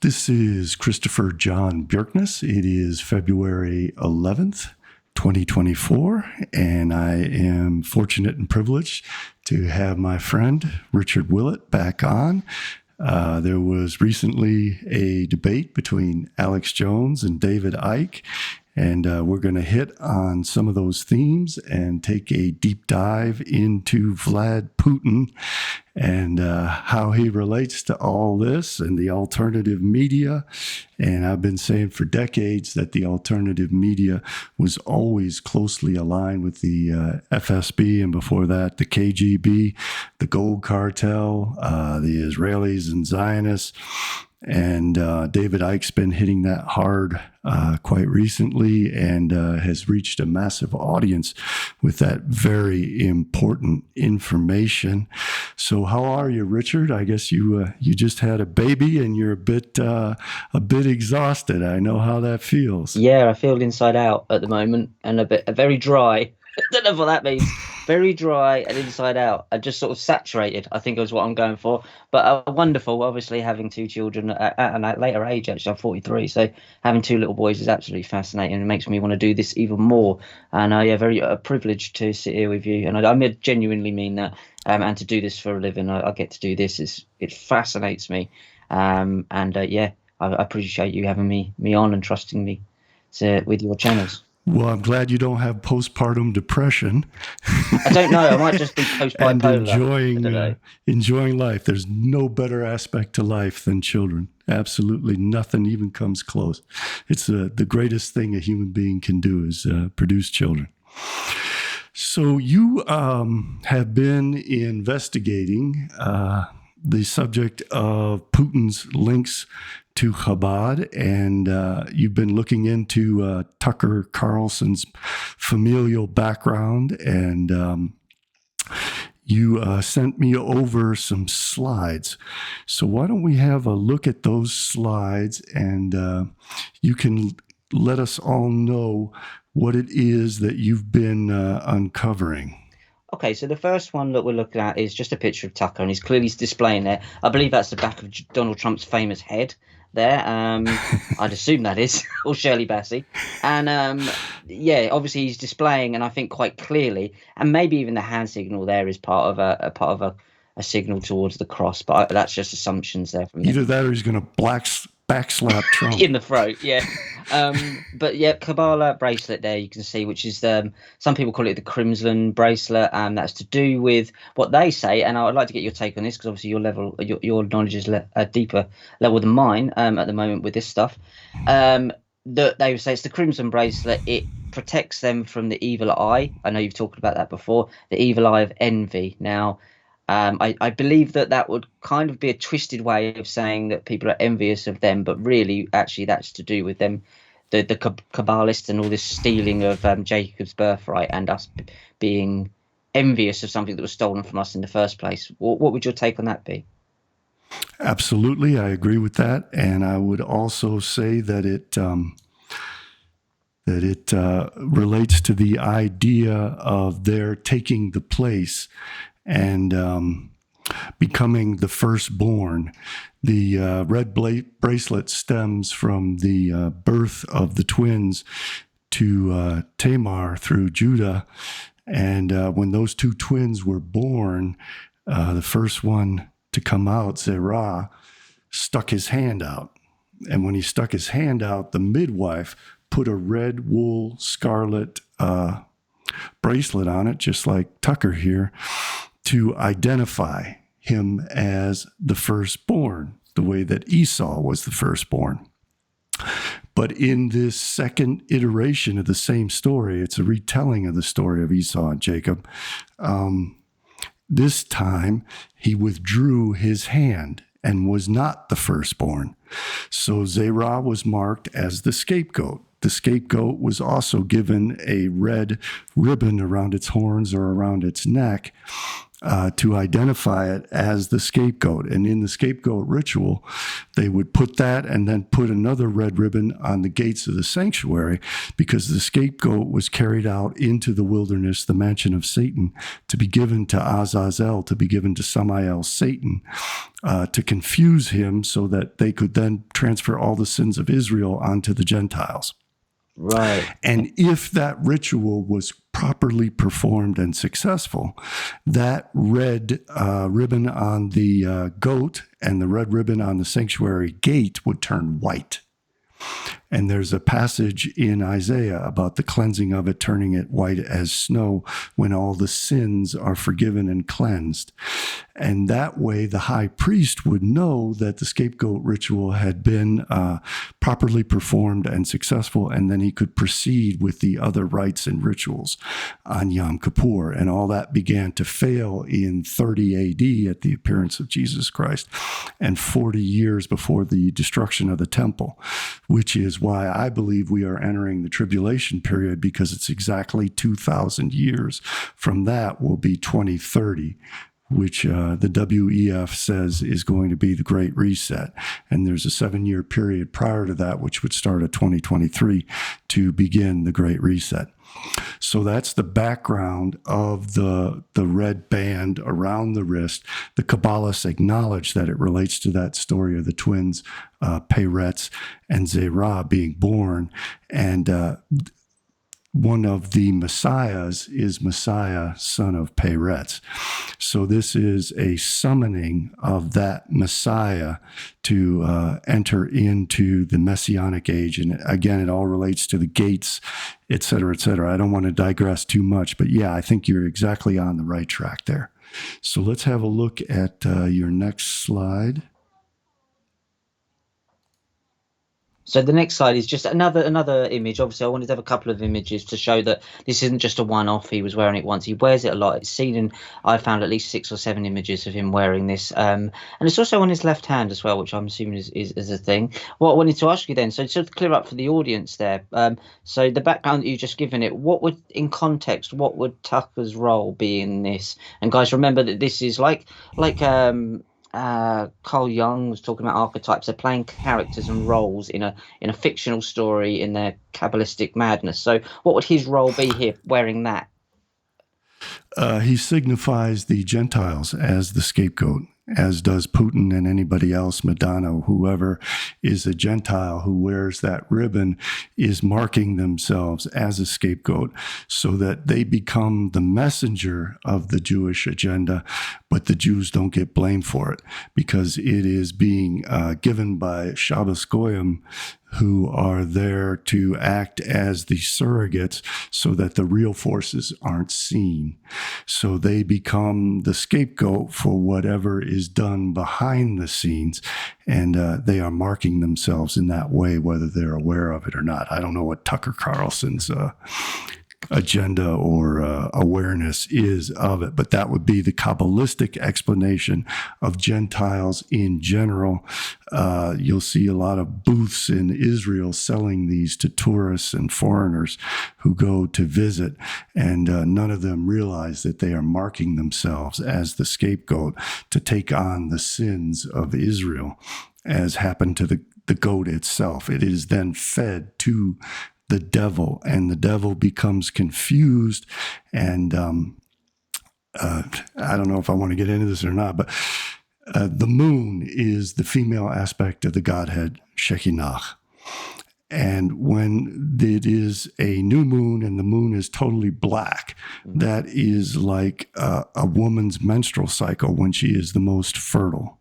This is Christopher John Björkness. It is February 11th, 2024, and I am fortunate and privileged to have my friend Richard Willett back on. There was recently a debate between Alex Jones and David Icke, and we're going to hit on some of those themes and take a deep dive into Vlad Putin and how he relates to all this and the alternative media. And I've been saying for decades that the alternative media was always closely aligned with the FSB, and before that, the KGB, the Gold Cartel, the Israelis and Zionists. And David Icke's been hitting that hard quite recently and has reached a massive audience with that very important information. So how are you, Richard? I guess you just had a baby and you're a bit exhausted. I know how that feels. Yeah, I feel inside out at the moment and very dry. I don't know what that means. Very dry and inside out. And just sort of saturated, I think is what I'm going for. But wonderful, obviously, having two children at a later age, actually. I'm 43, so having two little boys is absolutely fascinating. It makes me want to do this even more. And very privileged to sit here with you. And I genuinely mean that. And to do this for a living, I get to do this. It fascinates me. I appreciate you having me on and trusting me with your channels. Well, I'm glad you don't have postpartum depression. I don't know. I might just be post-bipolar. And enjoying life. There's no better aspect to life than children. Absolutely nothing even comes close. It's the greatest thing a human being can do is produce children. So you have been investigating the subject of Putin's links to Chabad, and you've been looking into Tucker Carlson's familial background, and you sent me over some slides. So why don't we have a look at those slides, and you can let us all know what it is that you've been uncovering. Okay, so the first one that we're looking at is just a picture of Tucker, and he's clearly displaying there. I believe that's the back of Donald Trump's famous head there. I'd assume that is, or Shirley Bassey. And obviously he's displaying, and I think quite clearly, and maybe even the hand signal there is part of a signal towards the cross. But that's just assumptions there from either that or he's going to backslap Trump in the throat. Yeah. But yeah, Kabbalah bracelet there you can see, which is some people call it the Crimson bracelet, and that's to do with what they say. And I would like to get your take on this because obviously your knowledge is a deeper level than mine at the moment with this stuff. That they would say it's the Crimson bracelet. It protects them from the evil eye. I know you've talked about that before. The evil eye of envy. Now, I believe that would kind of be a twisted way of saying that people are envious of them, but really, actually, that's to do with them, the Kabbalists and all this stealing of Jacob's birthright and us being envious of something that was stolen from us in the first place. What would your take on that be? Absolutely, I agree with that, and I would also say that it relates to the idea of their taking the place and becoming the firstborn. The red bracelet stems from the birth of the twins to Tamar through Judah. And when those two twins were born, the first one to come out, Zerah, stuck his hand out. And when he stuck his hand out, the midwife put a red wool scarlet bracelet on it, just like Tucker here, to identify him as the firstborn, the way that Esau was the firstborn. But in this second iteration of the same story, it's a retelling of the story of Esau and Jacob. This time, he withdrew his hand and was not the firstborn. So Zerah was marked as the scapegoat. The scapegoat was also given a red ribbon around its horns or around its neck to identify it as the scapegoat. And in the scapegoat ritual, they would put that and then put another red ribbon on the gates of the sanctuary, because the scapegoat was carried out into the wilderness, the mansion of Satan, to be given to Azazel, to be given to Samael, Satan, to confuse him so that they could then then transfer all the sins of Israel onto the Gentiles. Right. And if that ritual was properly performed and successful, that red ribbon on the goat and the red ribbon on the sanctuary gate would turn white. And there's a passage in Isaiah about the cleansing of it, turning it white as snow when all the sins are forgiven and cleansed. And that way, the high priest would know that the scapegoat ritual had been properly performed and successful, and then he could proceed with the other rites and rituals on Yom Kippur. And all that began to fail in 30 AD at the appearance of Jesus Christ, and 40 years before the destruction of the temple, which is why I believe we are entering the tribulation period, because it's exactly 2,000 years from that will be 2030, which the WEF says is going to be the Great Reset. And there's a 7-year period prior to that, which would start at 2023 to begin the Great Reset. So that's the background of the red band around the wrist. The Kabbalists acknowledge that it relates to that story of the twins, Peretz and Zerah, being born. And one of the messiahs is Messiah, son of Peretz. So this is a summoning of that Messiah to enter into the Messianic age. And again, it all relates to the gates, et cetera, et cetera. I don't want to digress too much, but yeah, I think you're exactly on the right track there. So let's have a look at your next slide. So the next slide is just another image. Obviously, I wanted to have a couple of images to show that this isn't just a one-off. He was wearing it once. He wears it a lot. It's seen in, I found at least 6 or 7 images of him wearing this. And it's also on his left hand as well, which I'm assuming is a thing. What I wanted to ask you then, so to clear up for the audience there, so the background that you've just given it, what would Tucker's role be in this? And guys, remember that this is like Carl Jung was talking about archetypes. They're playing characters and roles in a fictional story in their Kabbalistic madness. So what would his role be here wearing that? He signifies the Gentiles as the scapegoat, as does Putin and anybody else, Madonna, whoever is a Gentile who wears that ribbon is marking themselves as a scapegoat so that they become the messenger of the Jewish agenda, but the Jews don't get blamed for it because it is being given by Shabbos Goyim, who are there to act as the surrogates so that the real forces aren't seen. So they become the scapegoat for whatever is done behind the scenes, and they are marking themselves in that way, whether they're aware of it or not. I don't know what Tucker Carlson's agenda or awareness is of it, but that would be the Kabbalistic explanation of Gentiles in general. You'll see a lot of booths in Israel selling these to tourists and foreigners who go to visit, and none of them realize that they are marking themselves as the scapegoat to take on the sins of Israel, as happened to the goat itself. It is then fed to the devil, and the devil becomes confused. And I don't know if I want to get into this or not, but the moon is the female aspect of the Godhead, Shekinah. And when it is a new moon and the moon is totally black, that is like a woman's menstrual cycle when she is the most fertile.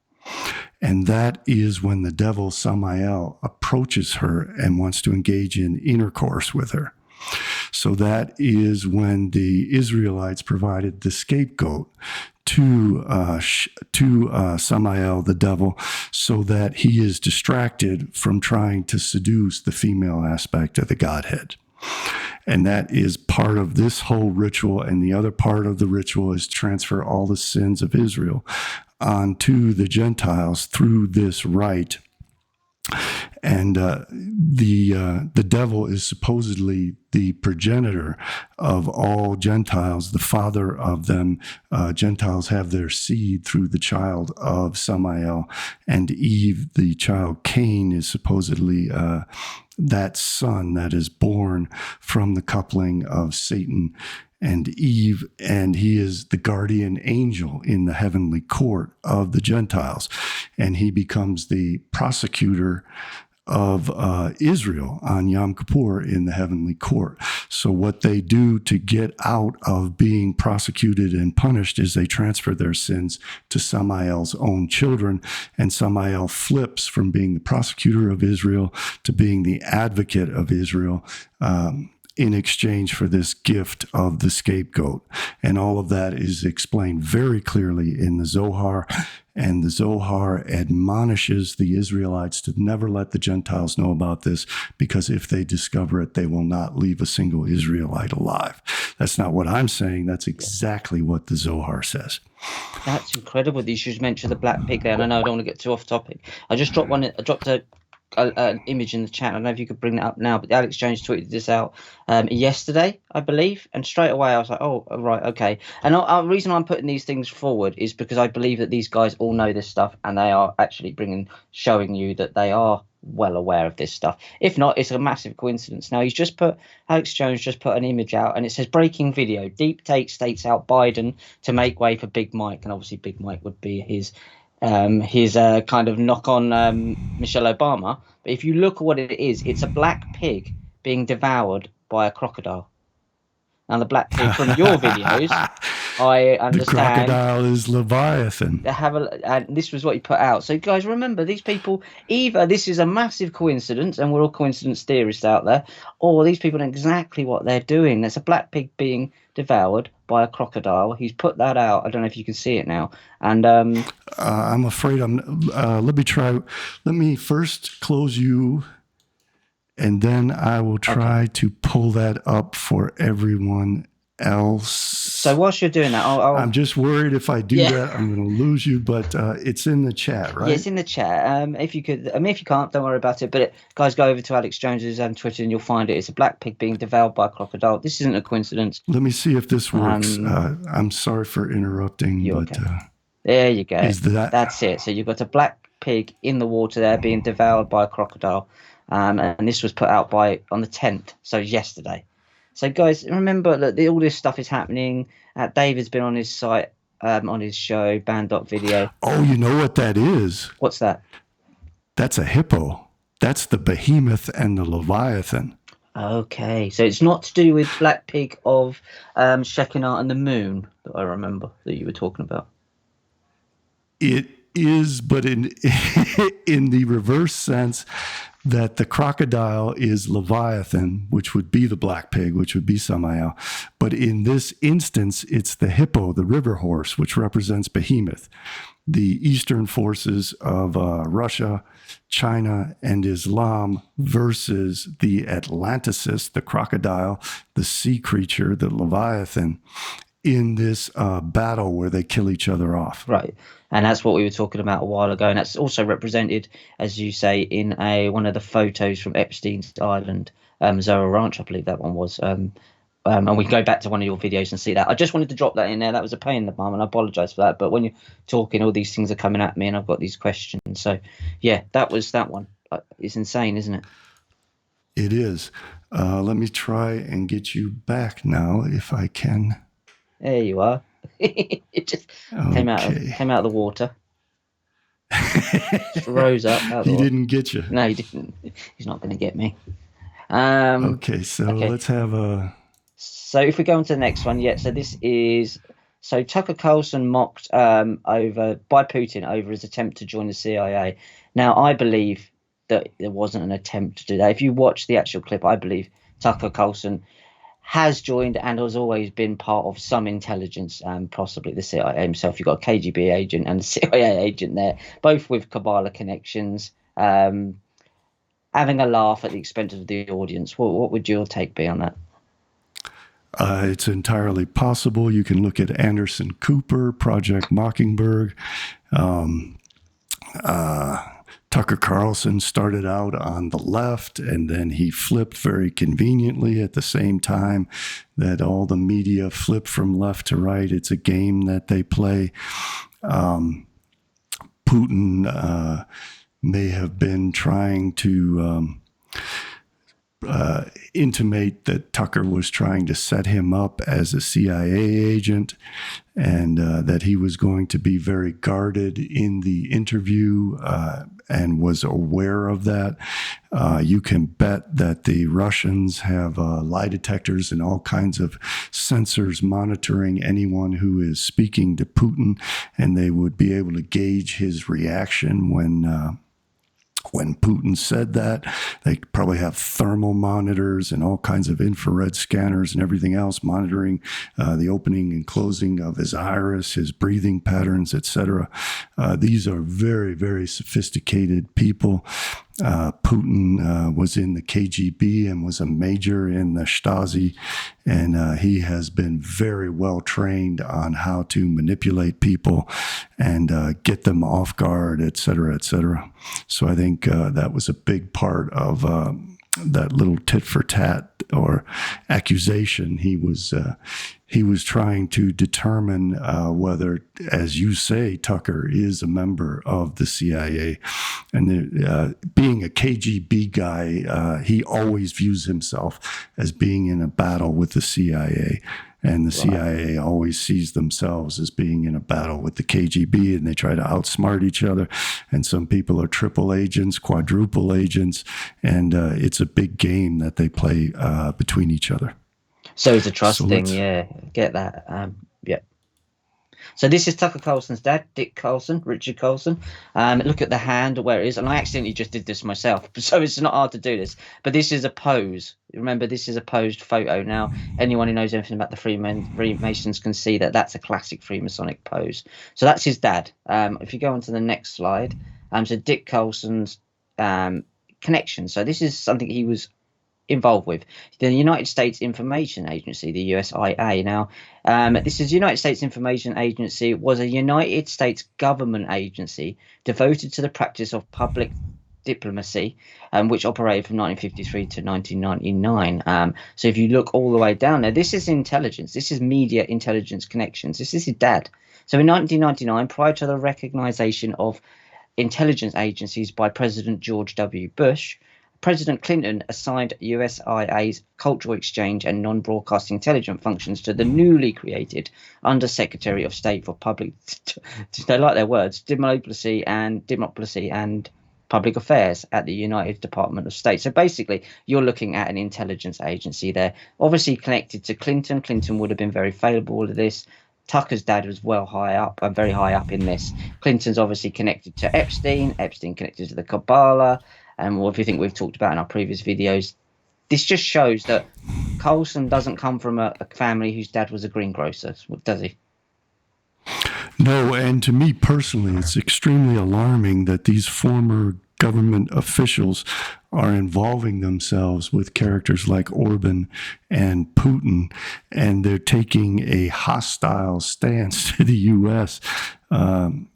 And that is when the devil, Samael, approaches her and wants to engage in intercourse with her. So that is when the Israelites provided the scapegoat to Samael, the devil, so that he is distracted from trying to seduce the female aspect of the Godhead. And that is part of this whole ritual. And the other part of the ritual is transfer all the sins of Israel onto the Gentiles through this rite. And the devil is supposedly the progenitor of all Gentiles, the father of them. Gentiles have their seed through the child of Samael, and Eve, the child Cain, is supposedly that son that is born from the coupling of Satan and Eve, and he is the guardian angel in the heavenly court of the Gentiles, and he becomes the prosecutor of Israel on Yom Kippur in the heavenly court. So what they do to get out of being prosecuted and punished is they transfer their sins to Samael's own children, and Samael flips from being the prosecutor of Israel to being the advocate of Israel, in exchange for this gift of the scapegoat. And all of that is explained very clearly in the Zohar. And the Zohar admonishes the Israelites to never let the Gentiles know about this, because if they discover it, they will not leave a single Israelite alive. That's not what I'm saying. That's exactly what the Zohar says. That's incredible that you should mention the black pig there. And I know I don't want to get too off topic. I just dropped an image in the chat. I don't know if you could bring that up now, but Alex Jones tweeted this out yesterday, I believe, and straight away I was like, oh, right, okay. And the reason I'm putting these things forward is because I believe that these guys all know this stuff, and they are actually showing you that they are well aware of this stuff. If not, it's a massive coincidence. Now, Alex Jones just put an image out, and it says, breaking video, deep take states out Biden to make way for Big Mike. And obviously Big Mike would be his kind of knock on Michelle Obama. But if you look at what it is, it's a black pig being devoured by a crocodile. Now, the black pig from your videos, I understand. The crocodile is Leviathan. And this was what you put out. So, guys, remember, these people, either this is a massive coincidence, and we're all coincidence theorists out there, or these people know exactly what they're doing. There's a black pig being devoured by a crocodile. He's put that out. I don't know if you can see it now. And I'm afraid let me try. Let me first close you, and then I will try to pull that up for everyone else. So whilst you're doing that, I'm just worried if I do that, I'm going to lose you, but it's in the chat, right? Yeah, it's in the chat. If you could, if you can't, don't worry about it. But guys, go over to Alex Jones's Twitter and you'll find it. It's a black pig being devoured by a crocodile. This isn't a coincidence. Let me see if this works. I'm sorry for interrupting, but okay. There you go. That's it. So you've got a black pig in the water there being devoured by a crocodile. And this was put out on the 10th, so yesterday. So, guys, remember that all this stuff is happening. David's been on his site, on his show, Band.video. Oh, you know what that is? What's that? That's a hippo. That's the behemoth and the Leviathan. Okay, so it's not to do with Black Pig of Shekinah and the Moon that I remember that you were talking about. It is, but in the reverse sense, that the crocodile is Leviathan, which would be the black pig, which would be Samael. But in this instance, it's the hippo, the river horse, which represents behemoth. The eastern forces of Russia, China, and Islam versus the Atlanticist, the crocodile, the sea creature, the Leviathan, in this battle where they kill each other off. Right. And that's what we were talking about a while ago. And that's also represented, as you say, in one of the photos from Epstein's Island, Zoa Ranch, I believe that one was. And we can go back to one of your videos and see that. I just wanted to drop that in there. That was a pain in the bum, and I apologize for that. But when you're talking, all these things are coming at me, and I've got these questions. So, yeah, that was that one. It's insane, isn't it? It is. Let me try and get you back now, if I can. There you are. It just came out of the water. Just rose up. He didn't get you. No, he didn't. He's not going to get me. Okay, so let's have a... So if we go on to the next one, so this is... So Tucker Carlson mocked by Putin over his attempt to join the CIA. Now, I believe that there wasn't an attempt to do that. If you watch the actual clip, I believe Tucker Carlson has joined and has always been part of some intelligence, possibly the CIA himself. You've got a KGB agent and a CIA agent there, both with Kabbalah connections, having a laugh at the expense of the audience. What would your take be on that? It's entirely possible. You can look at Anderson Cooper, Project Mockingbird. Tucker Carlson started out on the left, and then he flipped very conveniently at the same time that all the media flip from left to right. It's a game that they play. Putin may have been trying to intimate that Tucker was trying to set him up as a CIA agent, and that he was going to be very guarded in the interview, and was aware of that. You can bet that the Russians have lie detectors and all kinds of sensors monitoring anyone who is speaking to Putin, and they would be able to gauge his reaction when Putin said that. They probably have thermal monitors and all kinds of infrared scanners and everything else monitoring the opening and closing of his iris, his breathing patterns, etc. These are very, very sophisticated people. Putin was in the KGB and was a major in the Stasi, and he has been very well trained on how to manipulate people and get them off guard, et cetera, et cetera. So I think that was a big part of that little tit for tat or accusation. He was trying to determine whether, as you say, Tucker is a member of the CIA. And being a KGB guy, he always views himself as being in a battle with the CIA. And the CIA always sees themselves as being in a battle with the KGB, and they try to outsmart each other. And some people are triple agents, quadruple agents, and it's a big game that they play between each other. So it's a trust thing, yeah. Get that. Yeah. So this is Tucker Carlson's dad, Dick Carlson, Richard Carlson. Look at the hand where it is. And I accidentally just did this myself, so it's not hard to do this. But this is a pose. Remember, this is a posed photo. Now, anyone who knows anything about the Freemasons can see that that's a classic Freemasonic pose. So that's his dad. If you go on to the next slide, so Dick Carlson's connection. So this is something he was involved with. The United States Information Agency, the USIA. Now, this is United States Information Agency, was a United States government agency devoted to the practice of public diplomacy, which operated from 1953 to 1999. So if you look all the way down there, this is intelligence. This is media intelligence connections. This is his dad. So in 1999, prior to the recognition of intelligence agencies by President George W. Bush, President Clinton assigned USIA's cultural exchange and non-broadcasting intelligence functions to the newly created Undersecretary of State for Public, they like their words, Diplomacy and Public Affairs at the United Department of State. So basically, you're looking at an intelligence agency there, obviously connected to Clinton. Clinton would have been very favourable to this. Tucker's dad was well high up, very high up in this. Clinton's obviously connected to Epstein connected to the Kabbalah, and everything we've talked about in our previous videos. This just shows that Carlson doesn't come from a family whose dad was a greengrocer, does he? No, and to me personally, it's extremely alarming that these former government officials are involving themselves with characters like Orban and Putin, and they're taking a hostile stance to the U.S.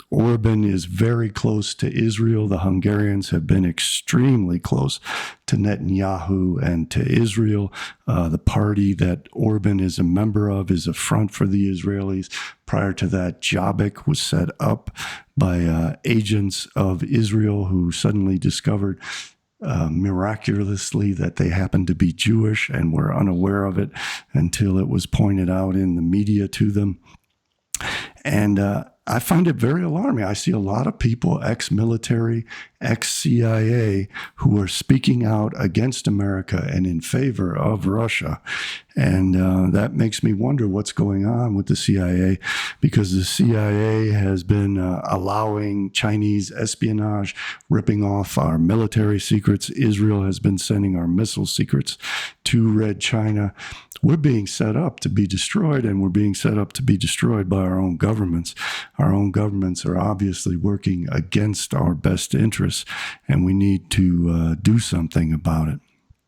Orban is very close to Israel. The Hungarians have been extremely close to Netanyahu and to Israel. The party that Orban is a member of is a front for the Israelis. Prior to that, Jobbik was set up by agents of Israel who suddenly discovered miraculously that they happened to be Jewish and were unaware of it until it was pointed out in the media to them. And I find it very alarming. I see a lot of people, ex-military, ex-CIA, who are speaking out against America and in favor of Russia. And that makes me wonder what's going on with the CIA, because the CIA has been allowing Chinese espionage, ripping off our military secrets. Israel has been sending our missile secrets to Red China. We're being set up to be destroyed, and we're being set up to be destroyed by our own governments. Our own governments are obviously working against our best interests, and we need to do something about it.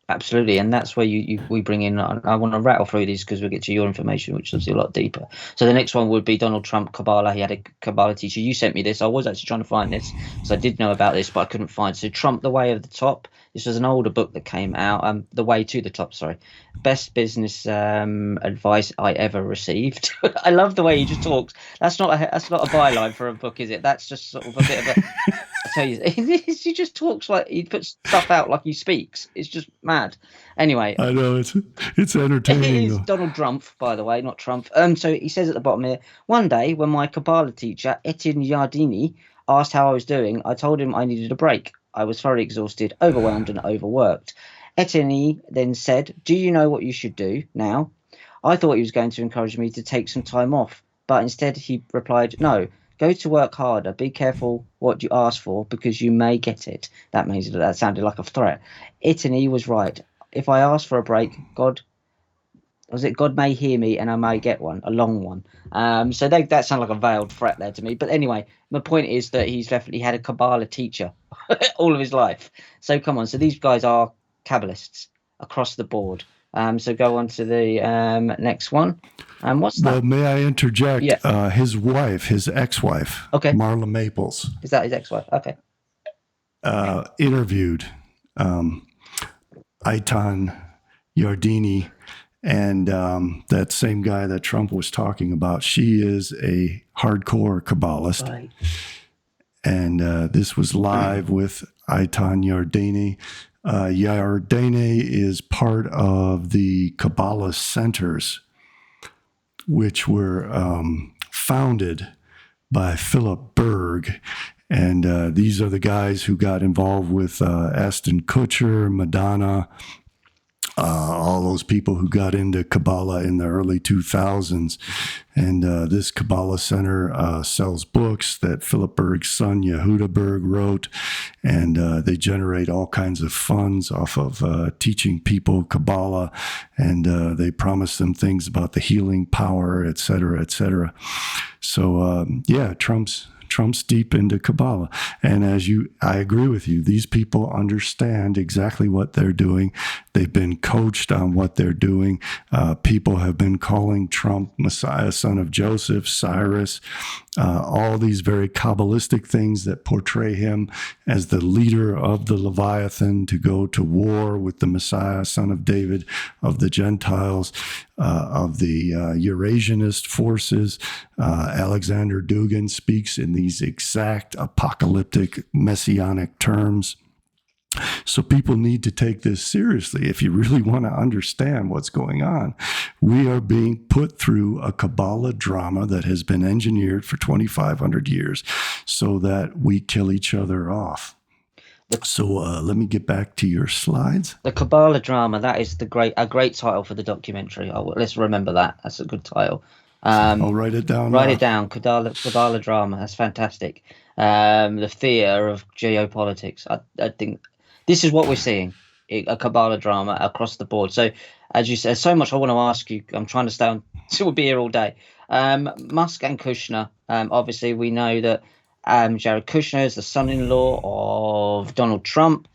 Absolutely, and that's where we bring in. I want to rattle through these because we'll get to your information, which is obviously a lot deeper. So the next one would be Donald Trump Kabbalah. He had a Kabbalah teacher. You sent me this. I was actually trying to find this, so I did know about this, but I couldn't find. So Trump, The Way of the Top. This was an older book that came out. The Way to the Top. Sorry, best business advice I ever received. I love the way he just talks. That's not a byline for a book, is it? That's just sort of a bit of a tell you, he just talks like he puts stuff out like he speaks. It's just mad. Anyway, I know it's it entertaining. is Donald Trump, by the way, not Trump. So he says at the bottom here, one day when my Kabbalah teacher, Etienne Yardini, asked how I was doing, I told him I needed a break. I was thoroughly exhausted, overwhelmed, and overworked. Etienne then said, do you know what you should do now? I thought he was going to encourage me to take some time off, but instead he replied, no, go to work harder. Be careful what you ask for because you may get it. That sounded like a threat. Etienne was right. If I ask for a break, God may hear me and I may get one, a long one. So that sounded like a veiled threat there to me. But anyway, my point is that he's definitely had a Kabbalah teacher all of his life. So come on. So these guys are Kabbalists across the board. So go on to the next one. What's that? Well, may I interject? Yeah. His wife, his ex-wife, okay, Marla Maples. Is that his ex-wife? Okay. Interviewed Eitan Yardini, and that same guy that Trump was talking about. She is a hardcore Kabbalist. Right. And this was live with Eitan Yardini. Yardini is part of the Kabbalah centers, which were founded by Philip Berg. And these are the guys who got involved with Ashton Kutcher, Madonna, all those people who got into Kabbalah in the early 2000s. And this Kabbalah Center sells books that Philip Berg's son, Yehuda Berg, wrote. And they generate all kinds of funds off of teaching people Kabbalah. And they promise them things about the healing power, et cetera, et cetera. So, Trump's deep into Kabbalah. And I agree with you. These people understand exactly what they're doing. They've been coached on what they're doing. People have been calling Trump Messiah, son of Joseph, Cyrus, all these very Kabbalistic things that portray him as the leader of the Leviathan to go to war with the Messiah, son of David, of the Gentiles, of the Eurasianist forces. Alexander Dugin speaks in these exact apocalyptic messianic terms. So people need to take this seriously if you really want to understand what's going on. We are being put through a Kabbalah drama that has been engineered for 2,500 years so that we kill each other off. So let me get back to your slides. The Kabbalah drama, that is a great title for the documentary. Let's remember that. That's a good title. I'll write it down. Write it down. Kabbalah drama. That's fantastic. The fear of geopolitics. I think this is what we're seeing, a Kabbalah drama across the board. So, as you said, so much I want to ask you. I'm trying to stay on. So we'll be here all day. Musk and Kushner. Obviously, we know that Jared Kushner is the son-in-law of Donald Trump.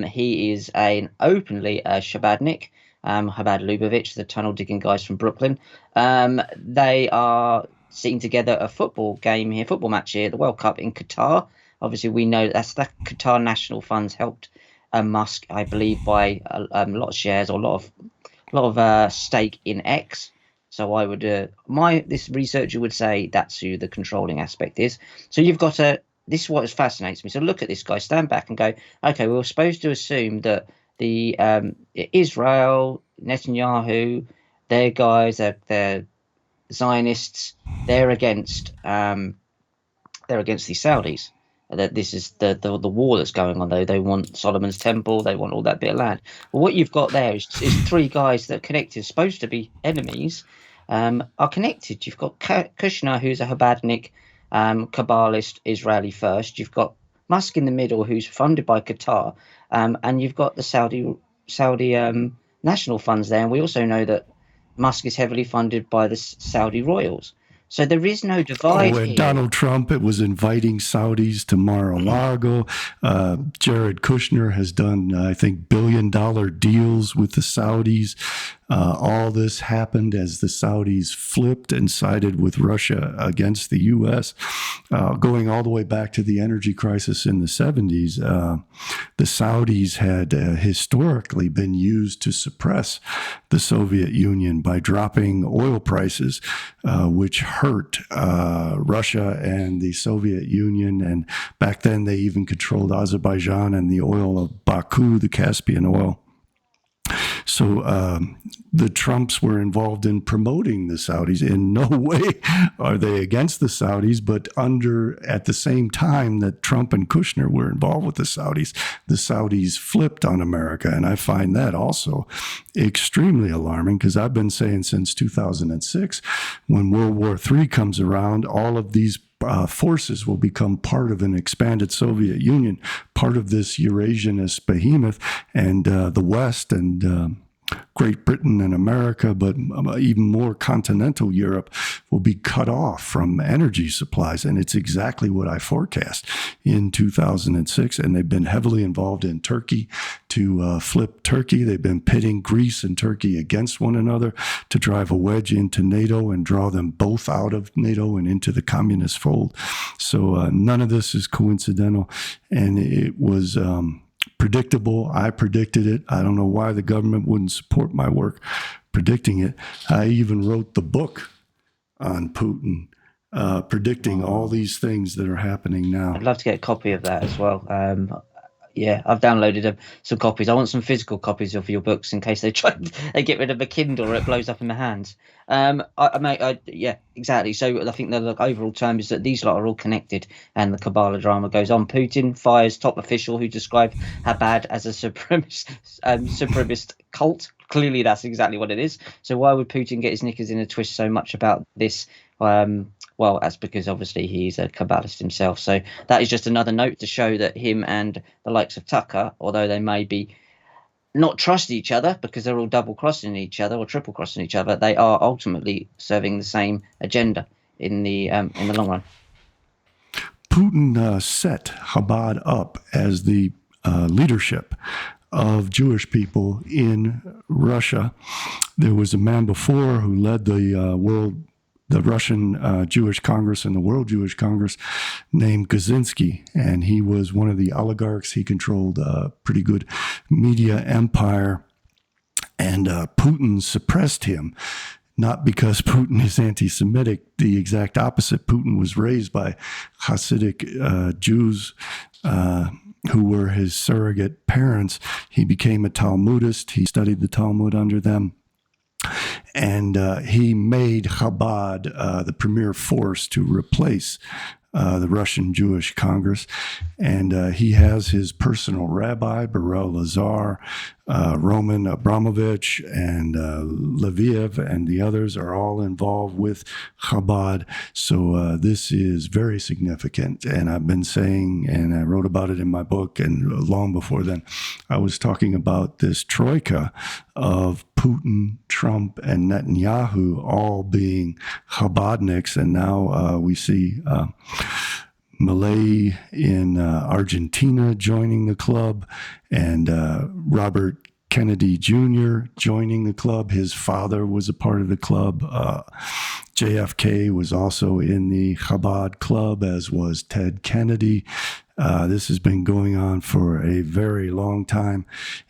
He is an openly Shabbatnik. Chabad Lubavitch, the tunnel digging guys from Brooklyn. They are sitting together a football match here, the World Cup in Qatar. Obviously, we know that's the Qatar National Funds helped Musk, I believe, buy a lot of shares or a lot of stake in X. So I would, this researcher would say that's who the controlling aspect is. So you've got this is what fascinates me. So look at this guy, stand back and go, okay, we were supposed to assume that the Israel, Netanyahu, their guys, they're Zionists, they're against the Saudis. That this is the war that's going on. They want Solomon's Temple. They want all that bit of land. Well, what you've got there is three guys that are connected, supposed to be enemies, are connected. You've got Kushner, who's a Chabadnik, Kabbalist, Israeli first. You've got Musk in the middle, who's funded by Qatar, and you've got the Saudi national funds there. And we also know that Musk is heavily funded by the Saudi royals. So there is no divide here. Donald Trump was inviting Saudis to Mar-a-Lago. Jared Kushner has done, I think, $1 billion deals with the Saudis. All this happened as the Saudis flipped and sided with Russia against the U.S., going all the way back to the energy crisis in the 70s. The Saudis had historically been used to suppress the Soviet Union by dropping oil prices, which hurt Russia and the Soviet Union. And back then, they even controlled Azerbaijan and the oil of Baku, the Caspian oil. So the Trumps were involved in promoting the Saudis. In no way are they against the Saudis, but at the same time that Trump and Kushner were involved with the Saudis flipped on America. And I find that also extremely alarming, because I've been saying since 2006, when World War III comes around, all of these forces will become part of an expanded Soviet Union, part of this Eurasianist behemoth, and the West and Great Britain and America, but even more continental Europe, will be cut off from energy supplies. And it's exactly what I forecast in 2006. And they've been heavily involved in Turkey to flip Turkey. They've been pitting Greece and Turkey against one another to drive a wedge into NATO and draw them both out of NATO and into the communist fold. So none of this is coincidental. And it was predictable. I predicted it. I don't know why the government wouldn't support my work predicting it. I even wrote the book on Putin, predicting all these things that are happening now. I'd love to get a copy of that as well. Yeah, I've downloaded some copies. I want some physical copies of your books in case they get rid of the Kindle or it blows up in my hands. Yeah, exactly. So I think the overall term is that these lot are all connected, and the Kabbalah drama goes on. Putin fires top official who described Chabad as a supremacist cult. Clearly, that's exactly what it is. So why would Putin get his knickers in a twist so much about this? Well, that's because obviously he's a Kabbalist himself. So that is just another note to show that him and the likes of Tucker, although they may be not trust each other because they're all double-crossing each other or triple-crossing each other, they are ultimately serving the same agenda in the long run. Putin set Chabad up as the leadership of Jewish people in Russia. There was a man before who led the Russian Jewish Congress and the World Jewish Congress named Kaczynski, and he was one of the oligarchs. He controlled a pretty good media empire, and Putin suppressed him, not because Putin is anti-Semitic, the exact opposite. Putin was raised by Hasidic Jews who were his surrogate parents. He became a Talmudist. He studied the Talmud under them. And he made Chabad the premier force to replace the Russian Jewish Congress. And he has his personal rabbi, Beryl Lazar, Roman Abramovich, and Leviev, and the others are all involved with Chabad. So this is very significant. And I've been saying, and I wrote about it in my book, and long before then, I was talking about this troika of Putin, Trump, and Netanyahu all being Chabadniks. And now we see Milei in Argentina joining the club, and Robert Kennedy Jr. joining the club. His father was a part of the club. JFK was also in the Chabad club, as was Ted Kennedy. This has been going on for a very long time,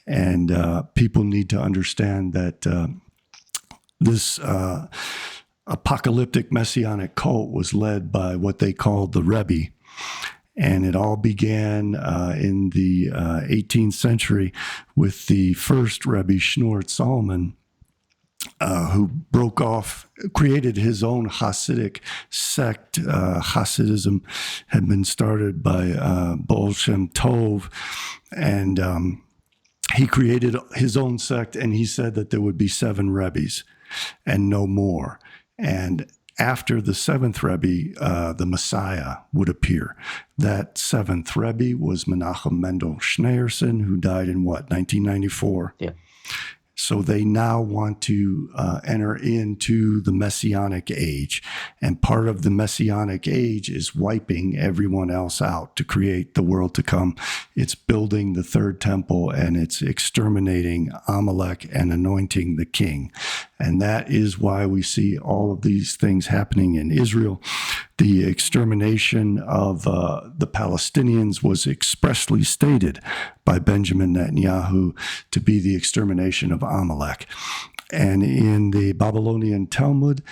and people need to understand that this apocalyptic messianic cult was led by what they called the Rebbe. And it all began in the 18th century with the first Rebbe, Shneur Zalman, who broke off, created his own Hasidic sect. Hasidism had been started by Baal Shem Tov, and he created his own sect, and he said that there would be 7 Rebbes and no more. And after the 7th Rebbe, the Messiah would appear. That 7th Rebbe was Menachem Mendel Schneerson, who died in 1994? Yeah. So they now want to enter into the Messianic age. And part of the Messianic age is wiping everyone else out to create the world to come. It's building the third temple, and it's exterminating Amalek and anointing the king. And that is why we see all of these things happening in Israel. The extermination of the Palestinians was expressly stated by Benjamin Netanyahu to be the extermination of Amalek. And in the Babylonian Talmud,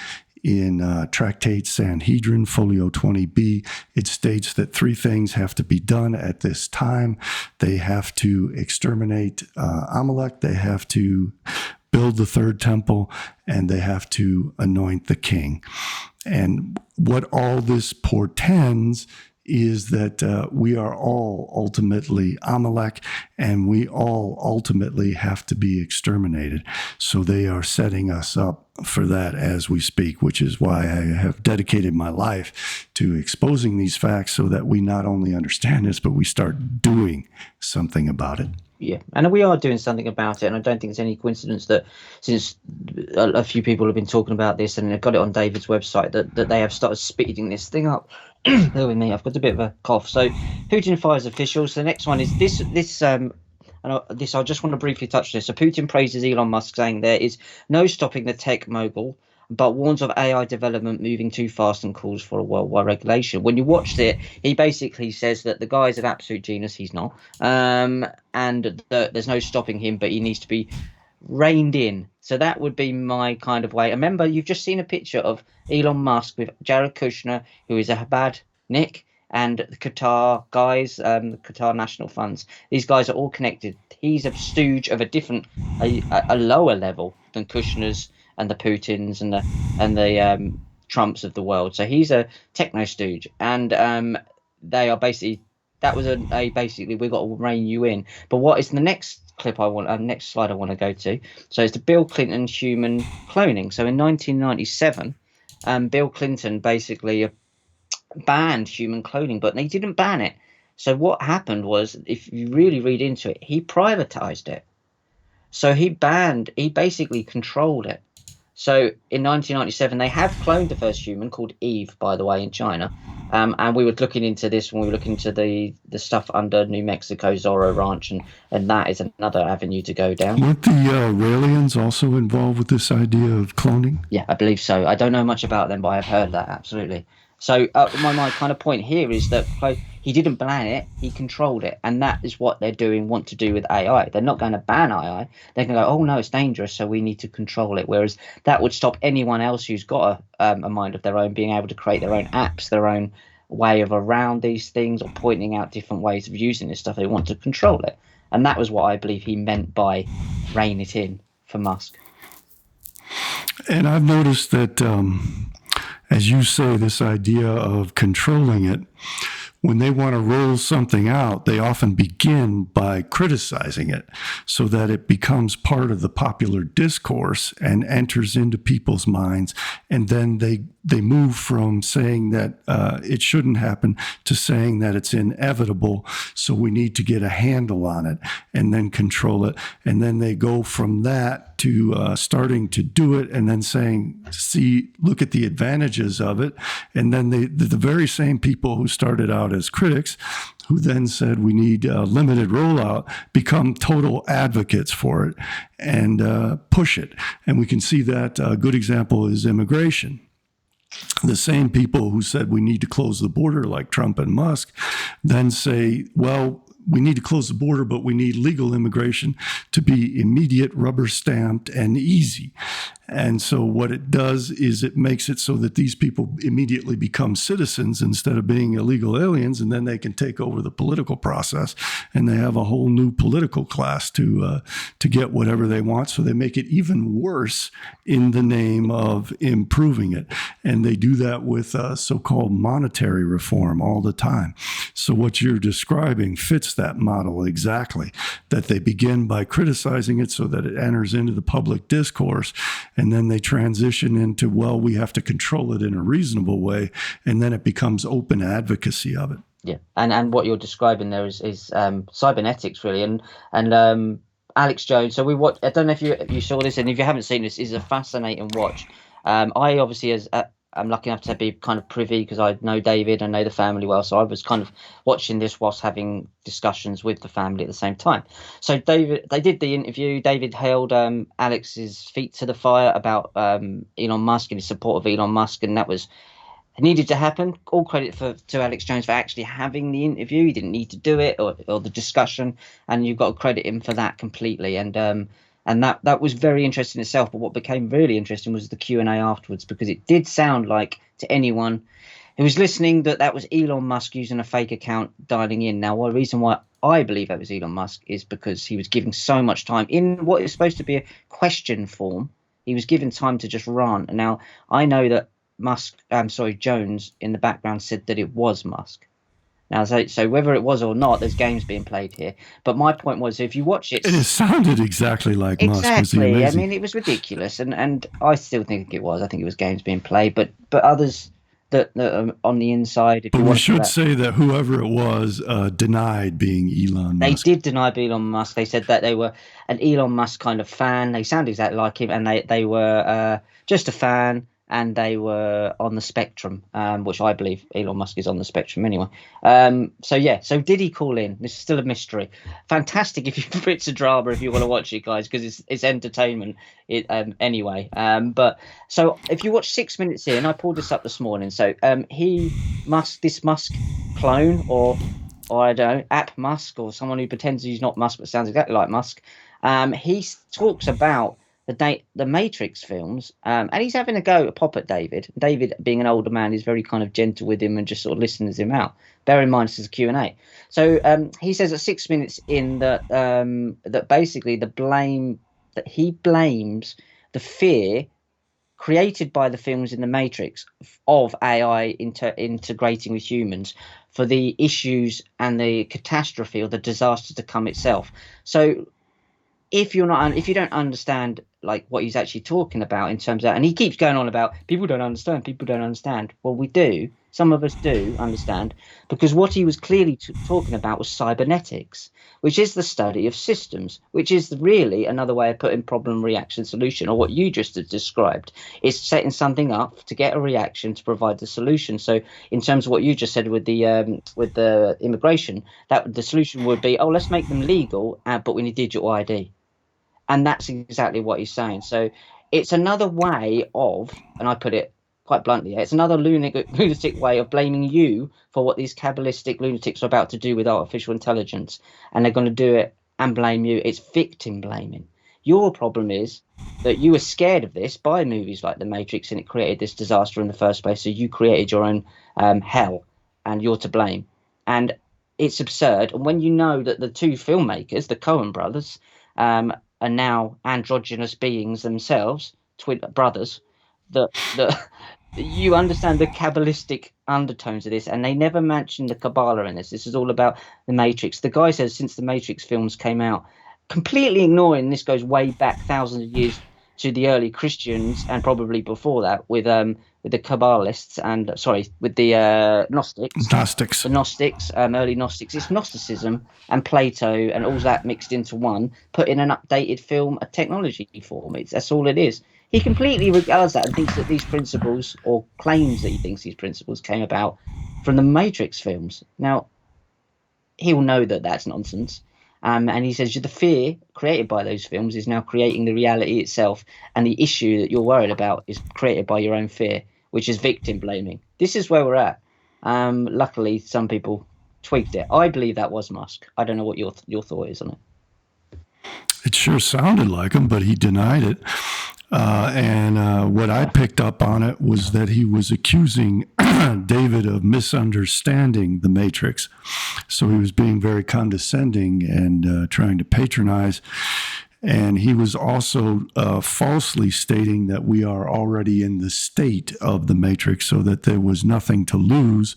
in Tractate Sanhedrin, Folio 20b, it states that three things have to be done at this time. They have to exterminate Amalek, they have to build the third temple, and they have to anoint the king. And what all this portends is that we are all ultimately Amalek, and we all ultimately have to be exterminated. So they are setting us up for that as we speak, which is why I have dedicated my life to exposing these facts so that we not only understand this, but we start doing something about it. Yeah, and we are doing something about it, and I don't think it's any coincidence that since a few people have been talking about this and they've got it on David's website, that they have started speeding this thing up. Bear with me, I've got a bit of a cough. So Putin fires officials. The next one is this I just want to briefly touch this. So Putin praises Elon Musk, saying there is no stopping the tech mogul, but warns of AI development moving too fast and calls for a worldwide regulation. When you watched it, he basically says that the guy's an absolute genius. He's not. And there's no stopping him, but he needs to be reined in. So that would be my kind of way. Remember, you've just seen a picture of Elon Musk with Jared Kushner, who is a Chabadnik, and the Qatar guys, the Qatar National Funds. These guys are all connected. He's a stooge of a lower level than Kushner's and the Putins and the Trumps of the world. So he's a techno stooge, and they are basically, that was basically, we got to rein you in. But what is the next clip next slide I want to go to? So it's the Bill Clinton human cloning. So in 1997, Bill Clinton basically banned human cloning, but they didn't ban it. So what happened was, if you really read into it, he privatized it. So he basically controlled it. So in 1997, they have cloned the first human, called Eve, by the way, in China. And we were looking into this when we were looking into the stuff under New Mexico, Zorro Ranch, and that is another avenue to go down. Weren't the Raelians also involved with this idea of cloning? Yeah, I believe so. I don't know much about them, but I've heard that, absolutely. So my kind of point here is that he didn't ban it, he controlled it. And that is what they want to do with AI. They're not going to ban AI. They're going to go, oh, no, it's dangerous, so we need to control it. Whereas that would stop anyone else who's got a mind of their own being able to create their own apps, their own way of around these things, or pointing out different ways of using this stuff. They want to control it. And that was what I believe he meant by rein it in for Musk. And I've noticed that, as you say, this idea of controlling it, when they want to roll something out, they often begin by criticizing it so that it becomes part of the popular discourse and enters into people's minds. And then they move from saying that it shouldn't happen to saying that it's inevitable, so we need to get a handle on it and then control it. And then they go from that to starting to do it and then saying, see, look at the advantages of it. And then the very same people who started out as critics, who then said we need a limited rollout, become total advocates for it and push it. And we can see that a good example is immigration. The same people who said we need to close the border, like Trump and Musk, then say, well, we need to close the border, but we need legal immigration to be immediate, rubber stamped, and easy. And so what it does is it makes it so that these people immediately become citizens instead of being illegal aliens, and then they can take over the political process, and they have a whole new political class to get whatever they want. So they make it even worse in the name of improving it. And they do that with so-called monetary reform all the time. So what you're describing fits that model exactly, that they begin by criticizing it so that it enters into the public discourse. And then they transition into, well, we have to control it in a reasonable way. And then it becomes open advocacy of it. Yeah. And what you're describing there is cybernetics, really. And Alex Jones. So we watch. I don't know if you saw this, and if you haven't seen this, it's a fascinating watch. I obviously I'm lucky enough to be kind of privy because I know David and know the family well. So I was kind of watching this whilst having discussions with the family at the same time. So they did the interview. David held Alex's feet to the fire about Elon Musk and his support of Elon Musk, and that was. It needed to happen. All credit to Alex Jones for actually having the interview. He didn't need to do it or the discussion, and you've got to credit him for that completely. And that was very interesting itself. But what became really interesting was the Q&A afterwards, because it did sound like to anyone who was listening that was Elon Musk using a fake account dialing in. Now, one reason why I believe that was Elon Musk is because he was giving so much time in what is supposed to be a question form. He was given time to just rant. And now I know that Jones in the background said that it was Musk. Now, so whether it was or not, there's games being played here. But my point was, if you watch it, and it sounded exactly like Musk. Exactly. I mean, it was ridiculous, and I still think it was. I think it was games being played, but others that are on the inside. But we should say that whoever it was denied being Elon Musk. They did deny being Elon Musk. They said that they were an Elon Musk kind of fan. They sound exactly like him, and they were just a fan. And they were on the spectrum, which I believe Elon Musk is on the spectrum anyway. So did he call in? This is still a mystery. Fantastic it's a drama if you want to watch it, guys, because it's entertainment. Anyway. But so if you watch 6 minutes in, I pulled this up this morning. So this Musk clone, or I don't know, App Musk, or someone who pretends he's not Musk but sounds exactly like Musk. He talks about the Matrix films, and he's having a go at pop at David. David, being an older man, is very kind of gentle with him and just sort of listens him out. Bear in mind this is a Q&A. So he says at 6 minutes in that basically he blames the fear created by the films in the Matrix of AI integrating with humans for the issues and the catastrophe or the disaster to come itself. So if you don't understand like what he's actually talking about in terms of, and he keeps going on about people don't understand. Well, we do. Some of us do understand, because what he was clearly talking about was cybernetics, which is the study of systems, which is really another way of putting problem, reaction, solution, or what you just described. It's setting something up to get a reaction to provide the solution. So in terms of what you just said with the immigration, that the solution would be, let's make them legal, but we need digital ID. And that's exactly what he's saying. So it's another way of, and I put it quite bluntly, it's another lunatic way of blaming you for what these Kabbalistic lunatics are about to do with artificial intelligence. And they're going to do it and blame you. It's victim blaming. Your problem is that you were scared of this by movies like The Matrix, and it created this disaster in the first place. So you created your own hell, and you're to blame. And it's absurd. And when you know that the two filmmakers, the Coen brothers, are now androgynous beings themselves, twin brothers, that you understand the Kabbalistic undertones of this, and they never mention the Kabbalah in this. This is all about the Matrix. The guy says since the Matrix films came out, completely ignoring this goes way back thousands of years to the early Christians, and probably before that with the Kabbalists and with the Gnostics. The Gnostics, early Gnostics. It's Gnosticism and Plato and all that mixed into one, put in an updated film, a technology form. That's all it is. He completely regards that and thinks that these principles, or claims that he thinks these principles, came about from the Matrix films. Now, he'll know that that's nonsense. And he says the fear created by those films is now creating the reality itself. And the issue that you're worried about is created by your own fear, which is victim blaming. This is where we're at. Luckily, some people tweaked it. I believe that was Musk. I don't know what your thought is on it. It sure sounded like him, but he denied it. And what I picked up on it was that he was accusing David of misunderstanding the Matrix. So he was being very condescending and trying to patronize. And he was also falsely stating that we are already in the state of the matrix, so that there was nothing to lose.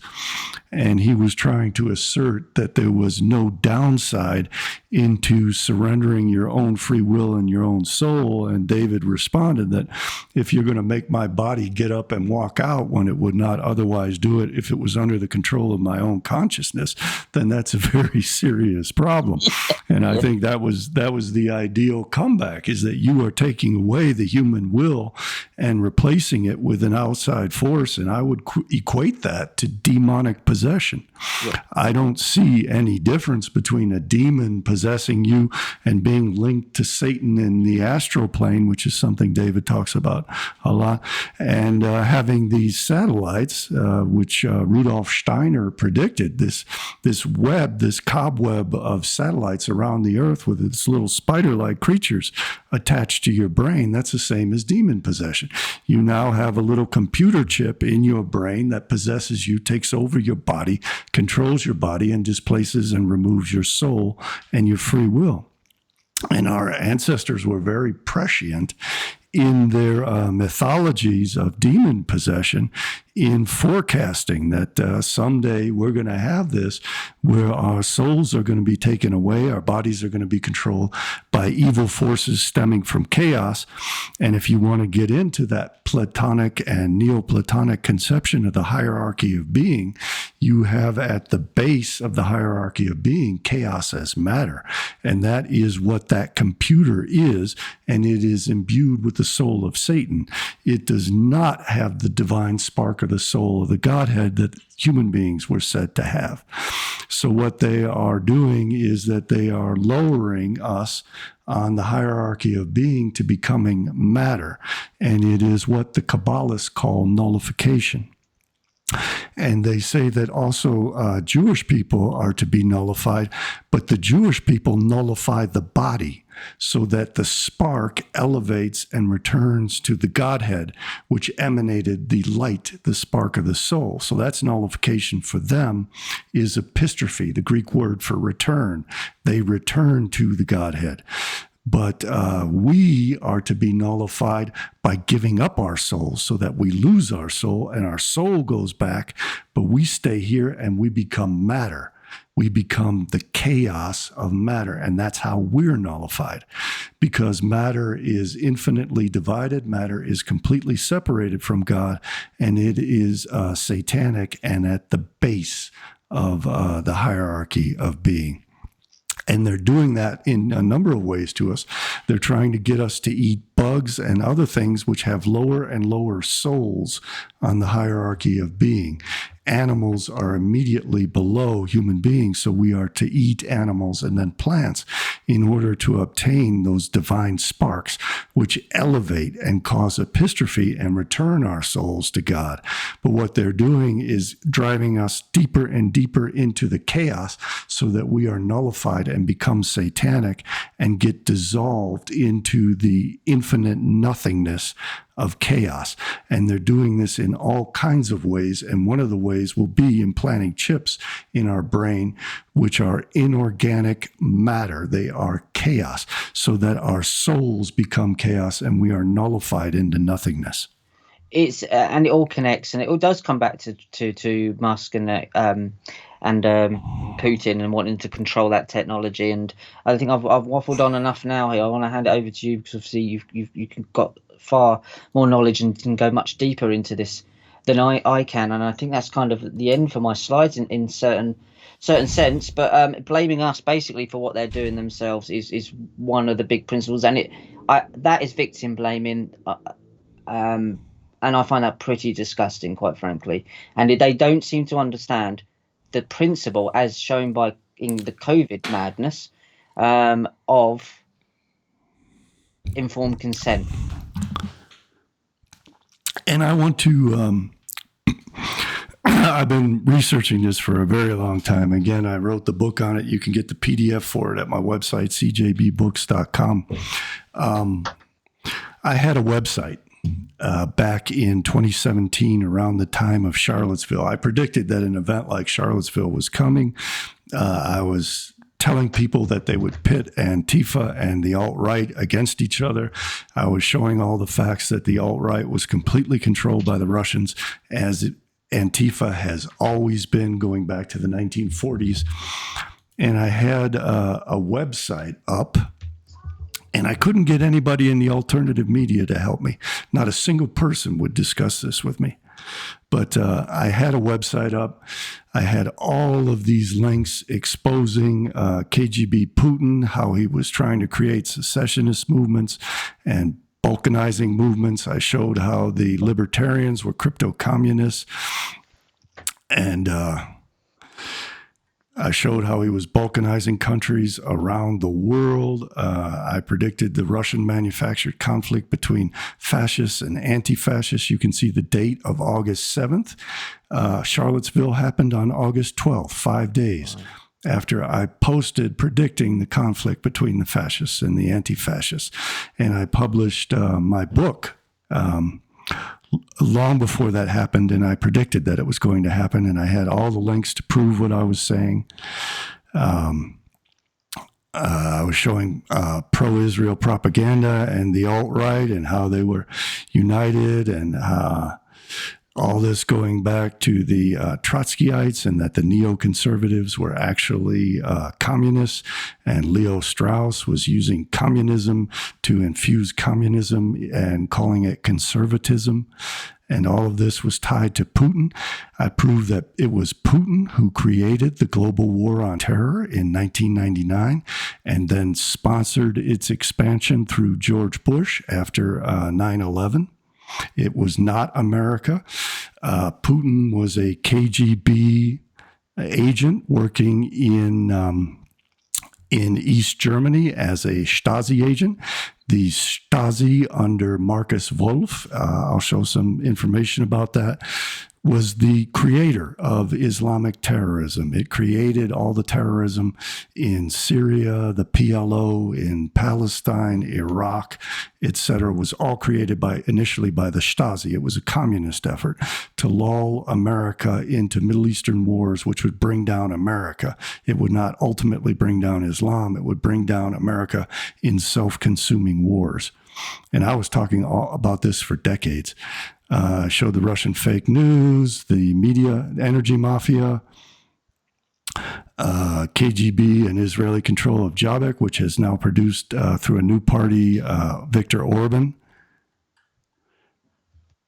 And he was trying to assert that there was no downside into surrendering your own free will and your own soul. And David responded that if you're going to make my body get up and walk out when it would not otherwise do it if it was under the control of my own consciousness, then that's a very serious problem. And I think that was the ideal comeback, is that you are taking away the human will and replacing it with an outside force. And I would equate that to demonic possession. Yeah. I don't see any difference between a demon possessing you and being linked to Satan in the astral plane, which is something David talks about a lot, and having these satellites, which Rudolf Steiner predicted, this web, this cobweb of satellites around the earth with its little spider-like creatures attached to your brain. That's the same as demon possession. You now have a little computer chip in your brain that possesses you, takes over your body, controls your body, and displaces and removes your soul and your free will. And our ancestors were very prescient in their mythologies of demon possession, in forecasting that someday we're going to have this, where our souls are going to be taken away, our bodies are going to be controlled by evil forces stemming from chaos. And if you want to get into that Platonic and Neoplatonic conception of the hierarchy of being, you have at the base of the hierarchy of being chaos as matter. And that is what that computer is, and it is imbued with the soul of Satan. It does not have the divine spark of the soul of the Godhead that human beings were said to have. So what they are doing is that they are lowering us on the hierarchy of being to becoming matter. And it is what the Kabbalists call nullification. And they say that also Jewish people are to be nullified, but the Jewish people nullify the body so that the spark elevates and returns to the Godhead, which emanated the light, the spark of the soul. So that's nullification for them, is epistrophe, the Greek word for return. They return to the Godhead. But we are to be nullified by giving up our souls so that we lose our soul and our soul goes back, but we stay here and we become matter. We become the chaos of matter, and that's how we're nullified, because matter is infinitely divided. Matter is completely separated from God, and it is satanic and at the base of the hierarchy of being. And they're doing that in a number of ways to us. They're trying to get us to eat bugs and other things which have lower and lower souls on the hierarchy of being. Animals are immediately below human beings, so we are to eat animals and then plants in order to obtain those divine sparks, which elevate and cause epistrophe and return our souls to God. But what they're doing is driving us deeper and deeper into the chaos so that we are nullified and become satanic and get dissolved into the infinite nothingness of chaos. And they're doing this in all kinds of ways. And one of the ways will be implanting chips in our brain, which are inorganic matter. They are chaos, so that our souls become chaos and we are nullified into nothingness. It's and it all connects, and it all does come back to Musk and Putin and wanting to control that technology. And I think I've waffled on enough now here. I want to hand it over to you, because obviously you've got far more knowledge and can go much deeper into this than I can. And I think that's kind of the end for my slides in certain sense. But blaming us basically for what they're doing themselves is one of the big principles, and that is victim blaming. And I find that pretty disgusting, quite frankly. And they don't seem to understand the principle, as shown in the COVID madness, of informed consent. And I want to, I've been researching this for a very long time. Again, I wrote the book on it. You can get the PDF for it at my website, cjbbooks.com. I had a website back in 2017, around the time of Charlottesville. I predicted that an event like Charlottesville was coming. I was telling people that they would pit Antifa and the alt-right against each other. I was showing all the facts that the alt-right was completely controlled by the Russians, as Antifa has always been, going back to the 1940s. And I had a website up, and I couldn't get anybody in the alternative media to help me. Not a single person would discuss this with me. But I had a website up. I had all of these links exposing KGB Putin, how he was trying to create secessionist movements and balkanizing movements. I showed how the libertarians were crypto-communists. And I showed how he was balkanizing countries around the world. I predicted the Russian manufactured conflict between fascists and anti-fascists. You can see the date of August 7th. Charlottesville happened on August 12th, 5 days after I posted predicting the conflict between the fascists and the anti-fascists. And I published my book long before that happened, and I predicted that it was going to happen, and I had all the links to prove what I was saying. I was showing pro-Israel propaganda and the alt-right and how they were united, and all this going back to the Trotskyites, and that the neoconservatives were actually communists, and Leo Strauss was using communism to infuse communism and calling it conservatism. And all of this was tied to Putin. I proved that it was Putin who created the global war on terror in 1999 and then sponsored its expansion through George Bush after 9/11. It was not America. Putin was a KGB agent working in East Germany as a Stasi agent. The Stasi under Markus Wolf, I'll show some information about that, was the creator of Islamic terrorism. It created all the terrorism in Syria, the PLO in Palestine, Iraq, etc. was all created initially by the Stasi. It was a communist effort to lull America into Middle Eastern wars, which would bring down America. It would not ultimately bring down Islam. It would bring down America in self-consuming wars. And I was talking about this for decades. Showed the Russian fake news, the media, energy mafia, KGB and Israeli control of Jobbik, which has now produced through a new party, Viktor Orban.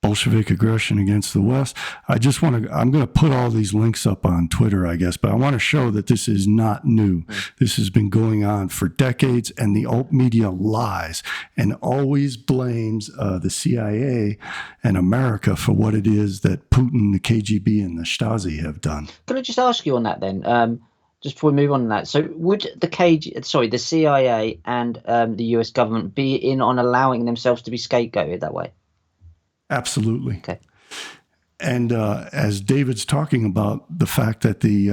Bolshevik aggression against the West. I'm going to put all these links up on Twitter, I guess, but I want to show that this is not new. This has been going on for decades, and the alt media lies and always blames the CIA and America for what it is that Putin, the KGB, and the Stasi have done. Can I just ask you on that then? Just before we move on to that, so would the CIA and the US government be in on allowing themselves to be scapegoated that way? Absolutely. Okay. And as David's talking about the fact that the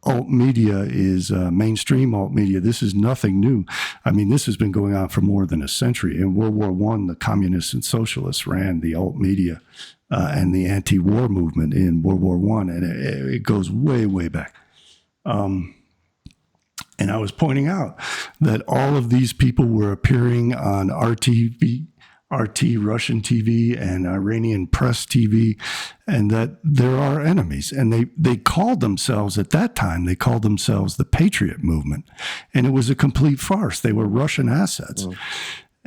alt media is mainstream alt media, this is nothing new. I mean, this has been going on for more than a century. In World War I, the communists and socialists ran the alt media and the anti-war movement in World War I, and it goes way, way back. And I was pointing out that all of these people were appearing on RT, Russian TV, and Iranian press TV, and that there are enemies. And they called themselves, at that time, they called themselves the Patriot Movement. And it was a complete farce. They were Russian assets.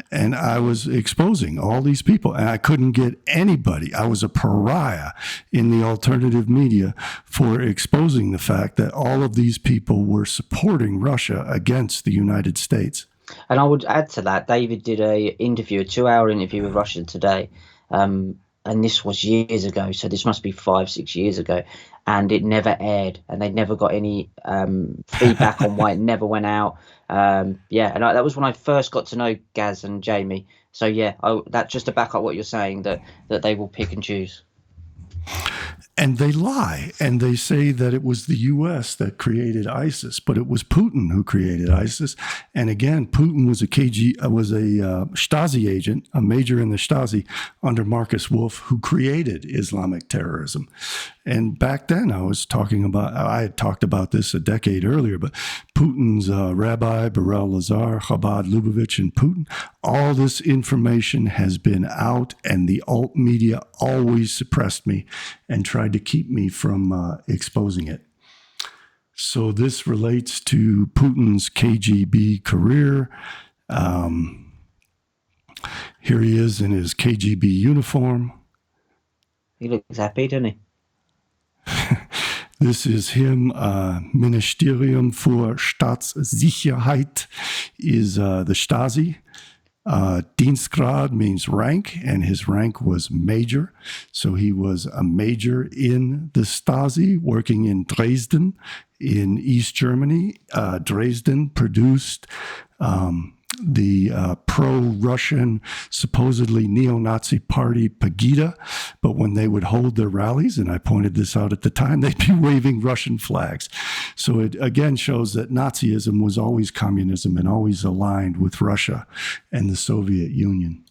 And I was exposing all these people, and I couldn't get anybody. I was a pariah in the alternative media for exposing the fact that all of these people were supporting Russia against the United States. And I would add to that, David did a 2-hour interview with Russia Today, and this was years ago, so this must be 5-6 years ago, and it never aired, and they never got any feedback on why it never went out. And that was when I first got to know Gaz and Jamie. So that just to back up what you're saying, that they will pick and choose. And they lie, and they say that it was the U.S. that created ISIS, but it was Putin who created ISIS. And again, Putin was a Stasi agent, a major in the Stasi under Markus Wolf, who created Islamic terrorism. And back then, I had talked about this a decade earlier, but Putin's rabbi, Berel Lazar, Chabad Lubavitch, and Putin. All this information has been out, and the alt media always suppressed me and tried to keep me from exposing it. So this relates to Putin's KGB career. Here he is in his KGB uniform. He looks happy, doesn't he? This is him. Ministerium für Staatssicherheit is the Stasi. Dienstgrad means rank, and his rank was major. So he was a major in the Stasi, working in Dresden in East Germany. Dresden produced the pro-Russian, supposedly neo-Nazi party Pegida, but when they would hold their rallies, and I pointed this out at the time, they'd be waving Russian flags. So it again shows that Nazism was always communism and always aligned with Russia and the Soviet Union.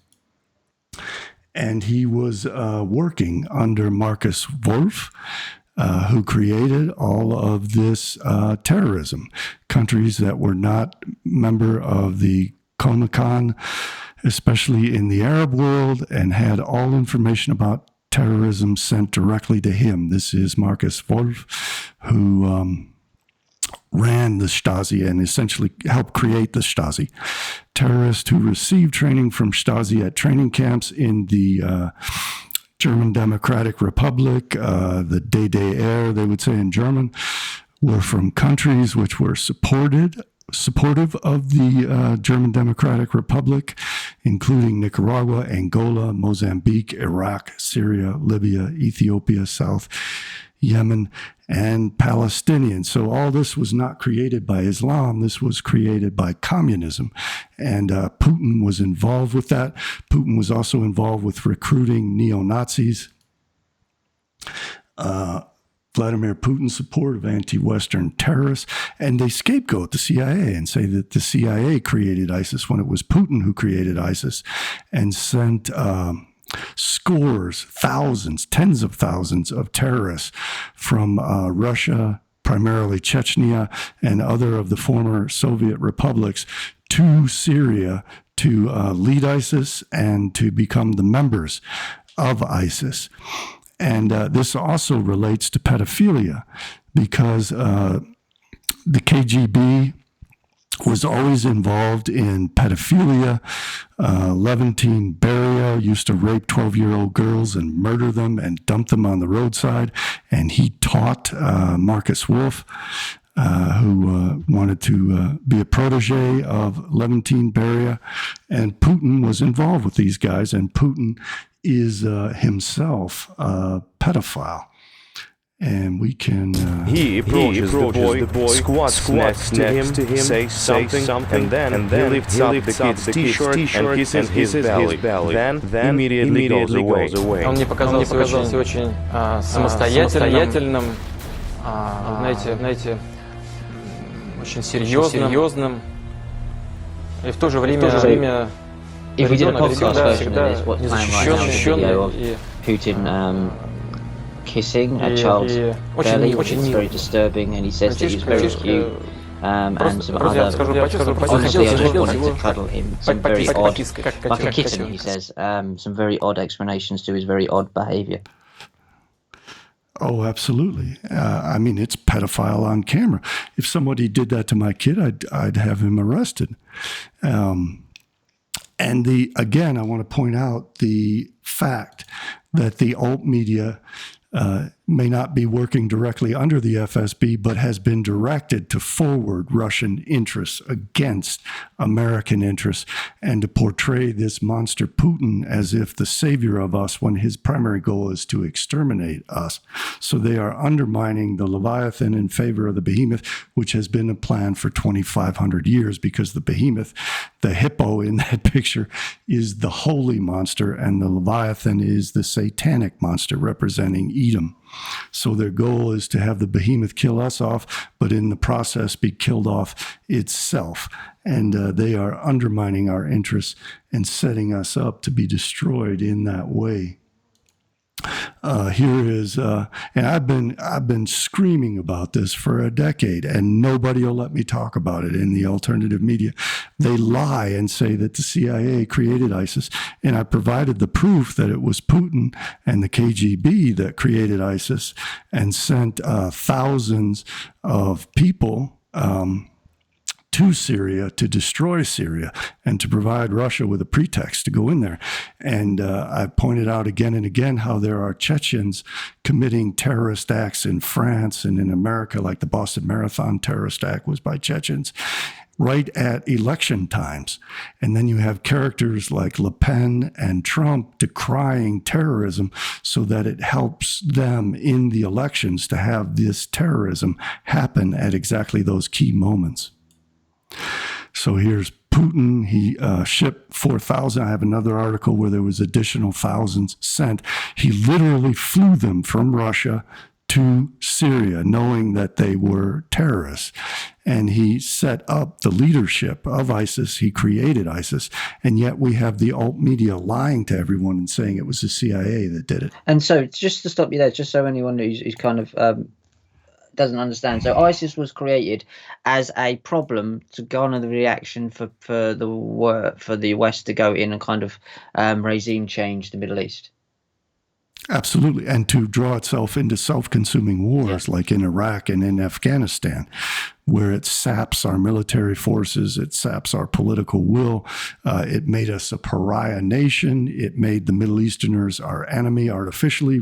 And he was working under Markus Wolf, who created all of this terrorism. Countries that were not member of the COMECON, especially in the Arab world, and had all information about terrorism sent directly to him. This is Markus Wolf, who ran the Stasi and essentially helped create the Stasi. Terrorists who received training from Stasi at training camps in the German Democratic Republic, the DDR, they would say in German, were from countries which were supportive of the German Democratic Republic, including Nicaragua, Angola, Mozambique, Iraq, Syria, Libya, Ethiopia, South Yemen, and Palestinians. So all this was not created by Islam. This was created by communism. And Putin was involved with that. Putin was also involved with recruiting neo-Nazis. Vladimir Putin's support of anti-Western terrorists, and they scapegoat the CIA and say that the CIA created ISIS when it was Putin who created ISIS, and sent scores, thousands, tens of thousands of terrorists from Russia, primarily Chechnya, and other of the former Soviet republics to Syria to lead ISIS and to become the members of ISIS. And this also relates to pedophilia, because the KGB was always involved in pedophilia. Levantine Beria used to rape 12-year-old girls and murder them and dump them on the roadside. And he taught Markus Wolf, who wanted to be a protege of Levantine Beria. And Putin was involved with these guys, and Putin is himself a pedophile. And we can... He approaches the boy, squats next to him, says something, and then he lifts up the kid's t-shirt and kisses his belly. Then immediately goes away. Он мне показался очень самостоятельным, знаете, очень серьезным, и в то же время If we did a podcast version of this, what's playing right now is a video of Putin kissing a child's belly, which is very disturbing, and he says that he's very cute, and some other... Honestly, I just wanted to cuddle him. Some very odd, like a kitten, he says, some very odd explanations to his very odd behaviour. Oh, absolutely. I mean, it's pedophile on camera. If somebody did that to my kid, I'd have him arrested. And again, I want to point out the fact that the alt media may not be working directly under the FSB, but has been directed to forward Russian interests against American interests, and to portray this monster Putin as if the savior of us, when his primary goal is to exterminate us. So they are undermining the Leviathan in favor of the behemoth, which has been a plan for 2,500 years, because the behemoth, the hippo in that picture, is the holy monster, and the Leviathan is the satanic monster representing Edom. So their goal is to have the behemoth kill us off, but in the process be killed off itself. And they are undermining our interests and setting us up to be destroyed in that way. Here is, and I've been screaming about this for a decade, and nobody will let me talk about it in the alternative media. They lie and say that the CIA created ISIS, and I provided the proof that it was Putin and the KGB that created ISIS and sent thousands of people to Syria to destroy Syria and to provide Russia with a pretext to go in there. And I've pointed out again and again how there are Chechens committing terrorist acts in France and in America, like the Boston Marathon terrorist act was by Chechens, right at election times. And then you have characters like Le Pen and Trump decrying terrorism so that it helps them in the elections to have this terrorism happen at exactly those key moments. So here's Putin. He shipped 4,000. I have another article where there was additional thousands sent. He literally flew them from Russia to Syria, knowing that they were terrorists. And he set up the leadership of ISIS. He created ISIS. And yet we have the alt media lying to everyone and saying it was the CIA that did it. And so just to stop you there, just so anyone who's kind of doesn't understand. So ISIS was created as a problem to garner the reaction for the West to go in and kind of regime change the Middle East. Absolutely. And to draw itself into self-consuming wars like in Iraq and in Afghanistan, where it saps our military forces, it saps our political will. It made us a pariah nation. It made the Middle Easterners our enemy artificially.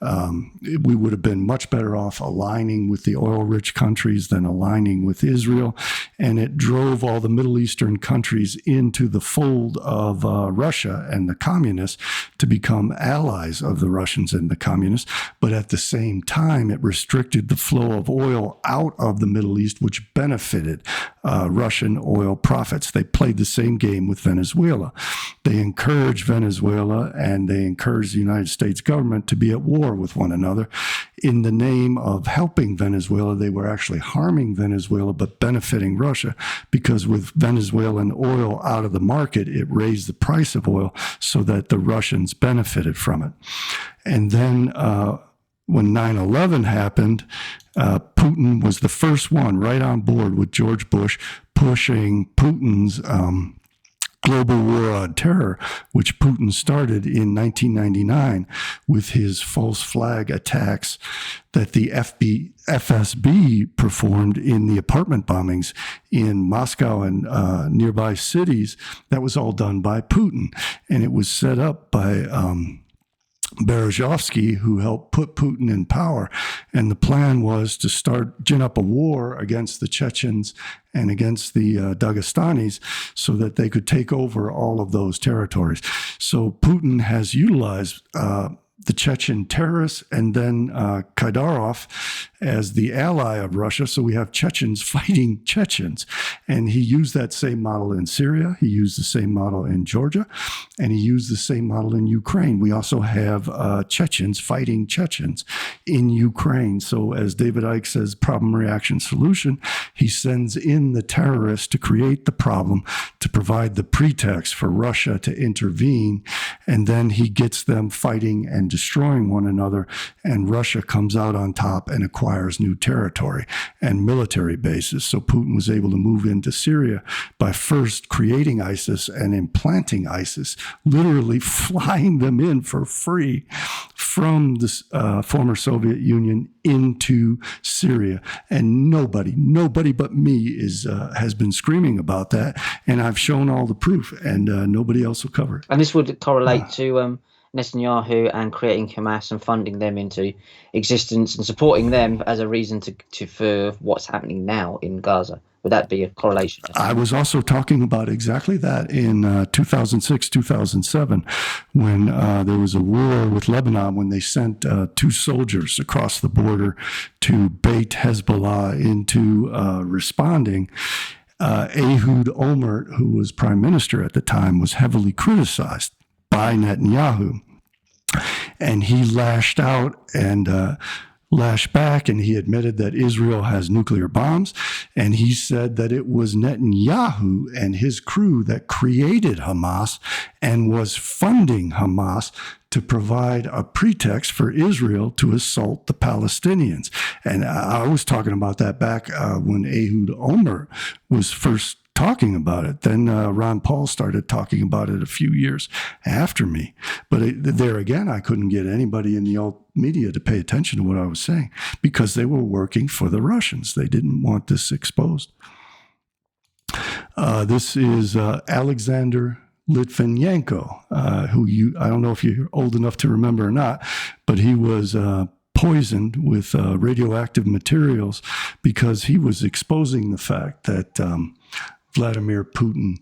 We would have been much better off aligning with the oil-rich countries than aligning with Israel. And it drove all the Middle Eastern countries into the fold of Russia and the communists to become allies of the Russians and the communists. But at the same time, it restricted the flow of oil out of the Middle East, which benefited Russian oil profits. They played the same game with Venezuela. They encouraged Venezuela and they encouraged the United States government to be at war with one another. In the name of helping Venezuela, they were actually harming Venezuela but benefiting Russia, because with Venezuelan oil out of the market, it raised the price of oil so that the Russians benefited from it. And then when 9/11 happened, Putin was the first one right on board with George Bush pushing Putin's global war on terror, which Putin started in 1999 with his false flag attacks that the FSB performed in the apartment bombings in Moscow and nearby cities. That was all done by Putin. And it was set up by Berezovsky, who helped put Putin in power. And the plan was to gin up a war against the Chechens and against the Dagestanis so that they could take over all of those territories. So Putin has utilized the Chechen terrorists and then Kadyrov as the ally of Russia. So we have Chechens fighting Chechens. And he used that same model in Syria. He used the same model in Georgia. And he used the same model in Ukraine. We also have Chechens fighting Chechens in Ukraine. So as David Icke says, problem, reaction, solution, he sends in the terrorists to create the problem, to provide the pretext for Russia to intervene. And then he gets them fighting and destroying one another. And Russia comes out on top and acquires new territory and military bases. So Putin was able to move into Syria by first creating ISIS and implanting ISIS, literally flying them in for free from the former Soviet Union into Syria. And nobody but me has been screaming about that. And I've shown all the proof, and nobody else will cover it. And this would correlate to Netanyahu and creating Hamas and funding them into existence and supporting them as a reason for what's happening now in Gaza. Would that be a correlation? I was also talking about exactly that in 2006, 2007, when there was a war with Lebanon, when they sent 2 soldiers across the border to bait Hezbollah into responding. Ehud Olmert, who was prime minister at the time, was heavily criticized by Netanyahu. And he lashed out and lashed back, and he admitted that Israel has nuclear bombs. And he said that it was Netanyahu and his crew that created Hamas and was funding Hamas to provide a pretext for Israel to assault the Palestinians. And I was talking about that back when Ehud Olmert was first talking about it. Then Ron Paul started talking about it a few years after me. But there again, I couldn't get anybody in the alt media to pay attention to what I was saying because they were working for the Russians. They didn't want this exposed. This is Alexander Litvinenko, who I don't know if you're old enough to remember or not, but he was poisoned with radioactive materials because he was exposing the fact that Vladimir Putin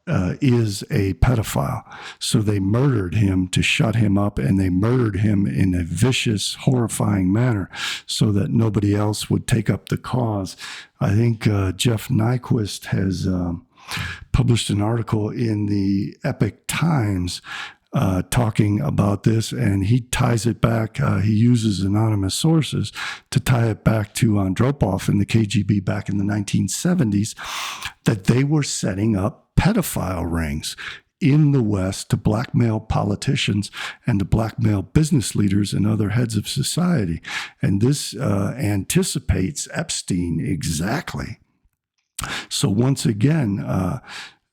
is a pedophile. So they murdered him to shut him up, and they murdered him in a vicious, horrifying manner so that nobody else would take up the cause. I think Jeff Nyquist has published an article in the Epoch Times talking about this, and he ties it back. He uses anonymous sources to tie it back to Andropov and the KGB back in the 1970s, that they were setting up pedophile rings in the West to blackmail politicians and to blackmail business leaders and other heads of society. And this anticipates Epstein exactly. So once again,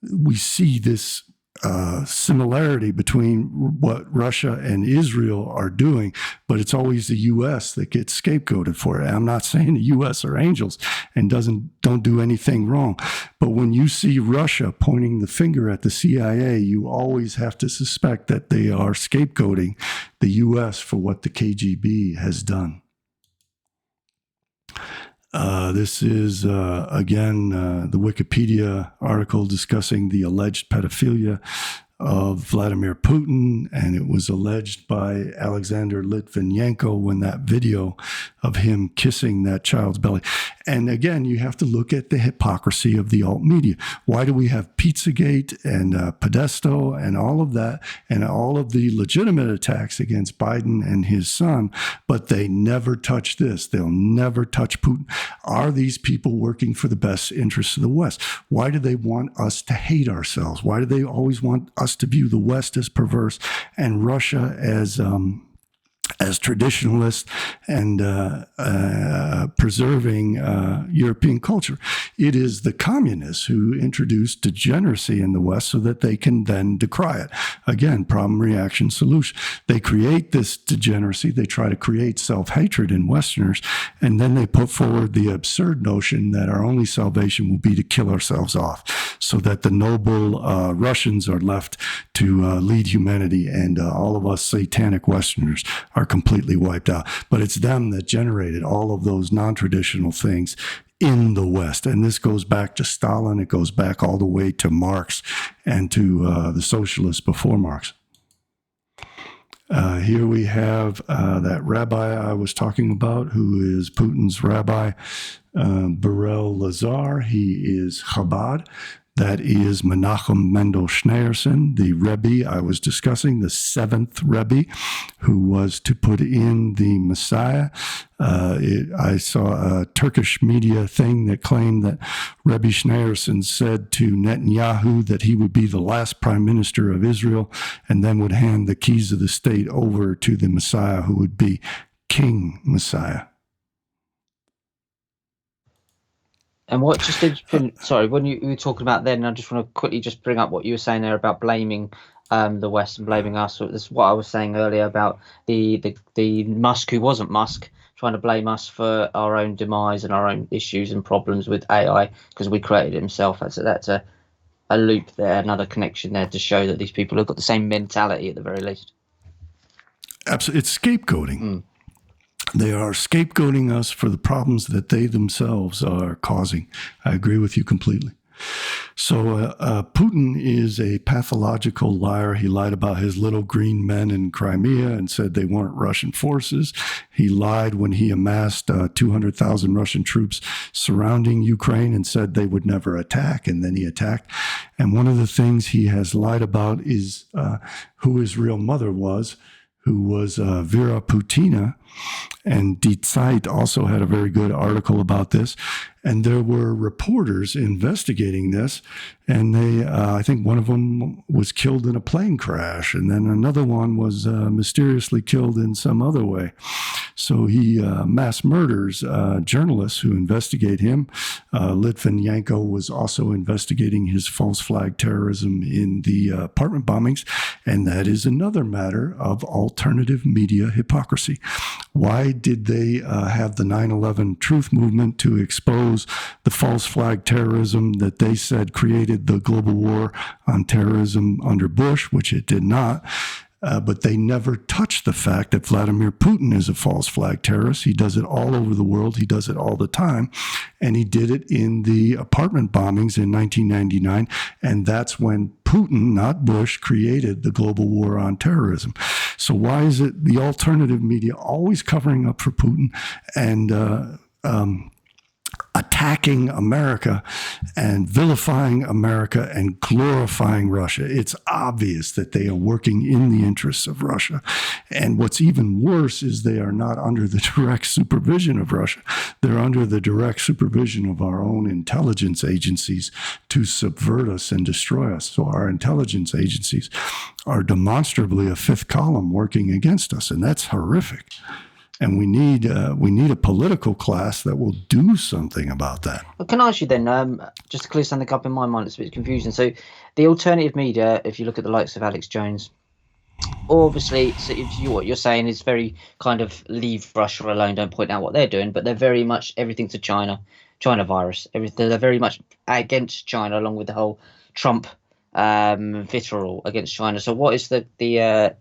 we see this similarity between what Russia and Israel are doing, but it's always the U.S. that gets scapegoated for it. I'm not saying the U.S. are angels and don't do anything wrong, but when you see Russia pointing the finger at the CIA, you always have to suspect that they are scapegoating the U.S. for what the KGB has done. This is, again, the Wikipedia article discussing the alleged pedophilia of Vladimir Putin, and it was alleged by Alexander Litvinenko when that video of him kissing that child's belly. And again, you have to look at the hypocrisy of the alt media. Why do we have Pizzagate and Podesta and all of that and all of the legitimate attacks against Biden and his son, but they never touch this? They'll never touch Putin. Are these people working for the best interests of the West? Why do they want us to hate ourselves? Why do they always want us to view the West as perverse and Russia as traditionalist and preserving European culture? It is the communists who introduced degeneracy in the West so that they can then decry it. Again, problem, reaction, solution. They create this degeneracy. They try to create self-hatred in Westerners, and then they put forward the absurd notion that our only salvation will be to kill ourselves off so that the noble Russians are left to lead humanity, and all of us satanic Westerners are completely wiped out. But it's them that generated all of those non-traditional things in the West. And this goes back to Stalin. It goes back all the way to Marx and to the socialists before Marx. Here we have that rabbi I was talking about, who is Putin's rabbi, Berel Lazar. He is Chabad. That is Menachem Mendel Schneerson, the Rebbe I was discussing, the seventh Rebbe, who was to put in the Messiah. I saw a Turkish media thing that claimed that Rebbe Schneerson said to Netanyahu that he would be the last prime minister of Israel and then would hand the keys of the state over to the Messiah, who would be King Messiah. And what just did sorry, when you were talking about then, I just want to quickly just bring up what you were saying there about blaming the West and blaming us. So this is what I was saying earlier about the Musk who wasn't Musk trying to blame us for our own demise and our own issues and problems with AI because we created it himself. That's a loop there, another connection there to show that these people have got the same mentality at the very least. Absolutely, it's scapegoating. They are scapegoating us for the problems that they themselves are causing. I agree with you completely. So Putin is a pathological liar. He lied about his little green men in Crimea and said they weren't Russian forces. He lied when he amassed 200,000 Russian troops surrounding Ukraine and said they would never attack, and then he attacked. And one of the things he has lied about is who his real mother was, who was Vera Putina. And Die Zeit also had a very good article about this. And there were reporters investigating this. And they, I think one of them was killed in a plane crash. And then another one was mysteriously killed in some other way. So he mass murders journalists who investigate him. Litvinenko was also investigating his false flag terrorism in the apartment bombings. And that is another matter of alternative media hypocrisy. Why did they have the 9/11 Truth Movement to expose the false flag terrorism that they said created the global war on terrorism under Bush, which it did not? But they never touched the fact that Vladimir Putin is a false flag terrorist. He does it all over the world. He does it all the time. And he did it in the apartment bombings in 1999. And that's when Putin, not Bush, created the global war on terrorism. So why is it the alternative media always covering up for Putin and attacking America and vilifying America and glorifying Russia? It's obvious that they are working in the interests of Russia. And what's even worse is they are not under the direct supervision of Russia. They're under the direct supervision of our own intelligence agencies to subvert us and destroy us. So our intelligence agencies are demonstrably a fifth column working against us, and that's horrific. And we need a political class that will do something about that. Well, can I ask you then, just to clear something up in my mind, it's a bit confusing. So the alternative media, if you look at the likes of Alex Jones, obviously, so what you're saying is very kind of leave Russia alone, don't point out what they're doing, but they're very much everything to China virus. Everything, they're very much against China, along with the whole Trump vitriol against China. So what is the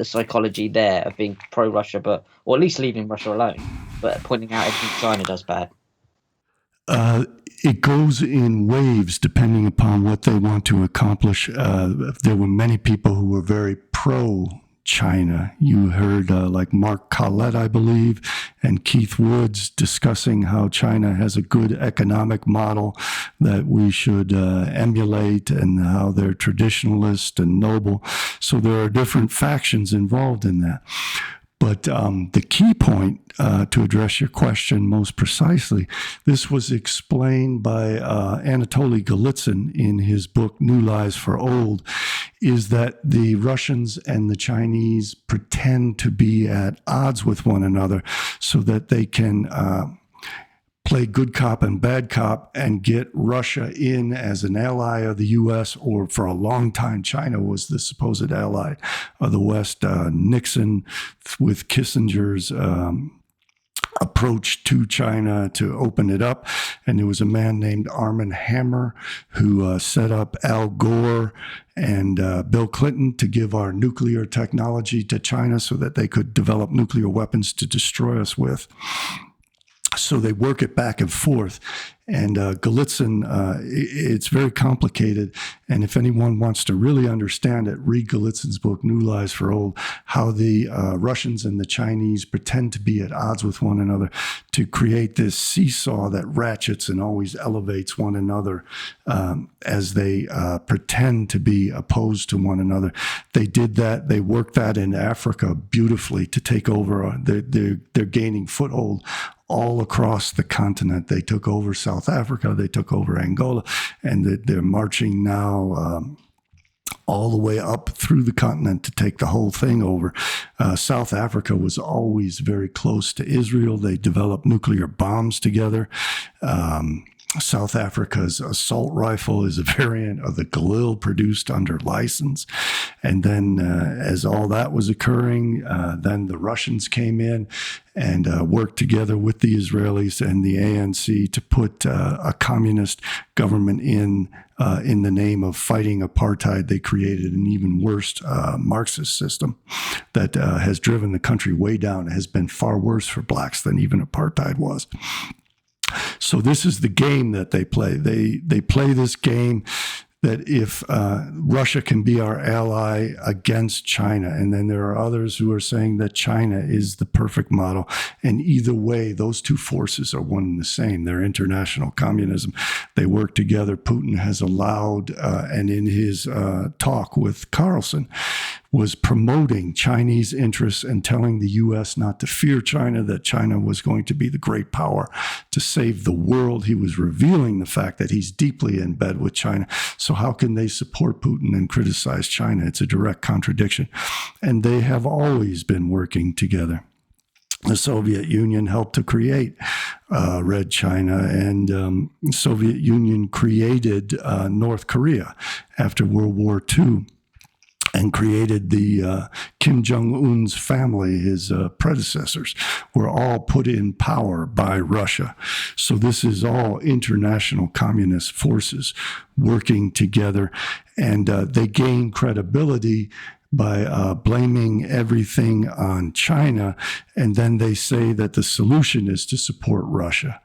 psychology there of being pro-Russia, or at least leaving Russia alone, but pointing out everything China does bad? It goes in waves depending upon what they want to accomplish. There were many people who were very pro-China. You heard like Mark Collett, I believe, and Keith Woods discussing how China has a good economic model that we should emulate, and how they're traditionalist and noble. So there are different factions involved in that. But the key point, to address your question most precisely, this was explained by Anatoly Golitsyn in his book, New Lies for Old, is that the Russians and the Chinese pretend to be at odds with one another so that they can play good cop and bad cop and get Russia in as an ally of the U.S., or for a long time, China was the supposed ally of the West. Nixon, with Kissinger's approach to China to open it up. And there was a man named Armand Hammer who set up Al Gore and Bill Clinton to give our nuclear technology to China so that they could develop nuclear weapons to destroy us with. So they work it back and forth. And Golitsyn, it's very complicated. And if anyone wants to really understand it, read Golitsyn's book, New Lies for Old, how the Russians and the Chinese pretend to be at odds with one another to create this seesaw that ratchets and always elevates one another as they pretend to be opposed to one another. They did that. They worked that in Africa beautifully to take over. They're gaining foothold all across the continent. They took over South Africa, they took over Angola, and they're marching now all the way up through the continent to take the whole thing over. South Africa was always very close to Israel. They developed nuclear bombs together. South Africa's assault rifle is a variant of the Galil produced under license. And then as all that was occurring, then the Russians came in and worked together with the Israelis and the ANC to put a communist government in the name of fighting apartheid. They created an even worse Marxist system that has driven the country way down. It has been far worse for blacks than even apartheid was. So this is the game that they play. They play this game that if Russia can be our ally against China, and then there are others who are saying that China is the perfect model. And either way, those two forces are one and the same. They're international communism. They work together. Putin has allowed, and in his talk with Carlson, was promoting Chinese interests and telling the U.S. not to fear China, that China was going to be the great power to save the world. He was revealing the fact that he's deeply in bed with China. So how can they support Putin and criticize China? It's a direct contradiction. And they have always been working together. The Soviet Union helped to create Red China, and the Soviet Union created North Korea after World War II, and created the Kim Jong-un's family. His predecessors were all put in power by Russia. So this is all international communist forces working together, and they gain credibility by blaming everything on China, and then they say that the solution is to support Russia.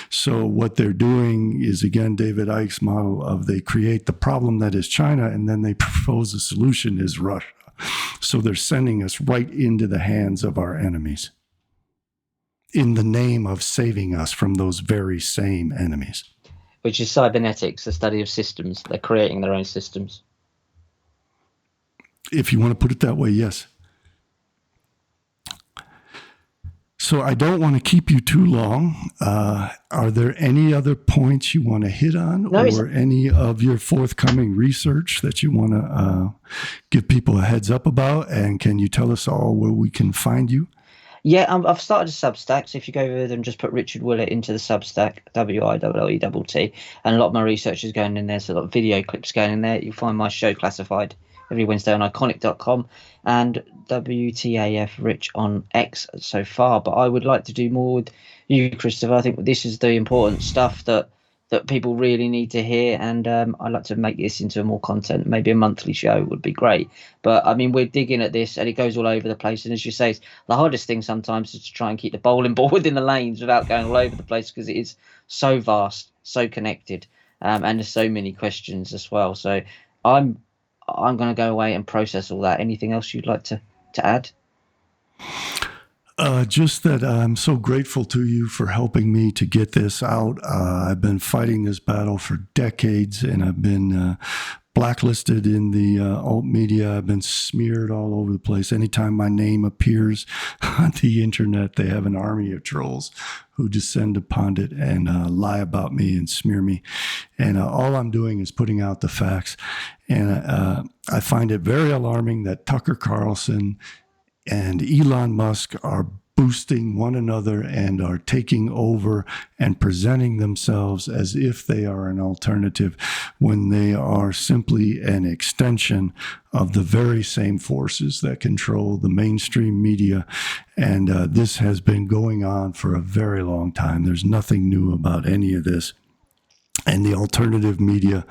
So what they're doing is, again, David Icke's model of they create the problem that is China, and then they propose a solution is Russia. So they're sending us right into the hands of our enemies in the name of saving us from those very same enemies. Which is cybernetics, the study of systems. They're creating their own systems. If you want to put it that way, yes. So I don't want to keep you too long. Are there any other points you want to hit on, or any of your forthcoming research that you want to give people a heads up about? And can you tell us all where we can find you? Yeah, I've started a Substack, so if you go over there and just put Richard Willett into the Substack, WILLETT, and a lot of my research is going in there, so a lot of video clips going in there. You'll find my show classified every Wednesday on iconic.com, and WTAF Rich on X so far. But I would like to do more with you, Christopher. I think this is the important stuff that people really need to hear, and I'd like to make this into more content. Maybe a monthly show would be great. But I mean, we're digging at this, and it goes all over the place. And as you say, it's the hardest thing sometimes is to try and keep the bowling ball within the lanes without going all over the place, because it is so vast, so connected, and there's so many questions as well. So I'm going to go away and process all that. Anything else you'd like to add? Just that I'm so grateful to you for helping me to get this out. I've been fighting this battle for decades, and I've been blacklisted in the alt media. I've been smeared all over the place. Anytime my name appears on the internet, they have an army of trolls who descend upon it and lie about me and smear me. And all I'm doing is putting out the facts. And I find it very alarming that Tucker Carlson and Elon Musk are boosting one another and are taking over and presenting themselves as if they are an alternative, when they are simply an extension of the very same forces that control the mainstream media. And this has been going on for a very long time. There's nothing new about any of this. And the alternative media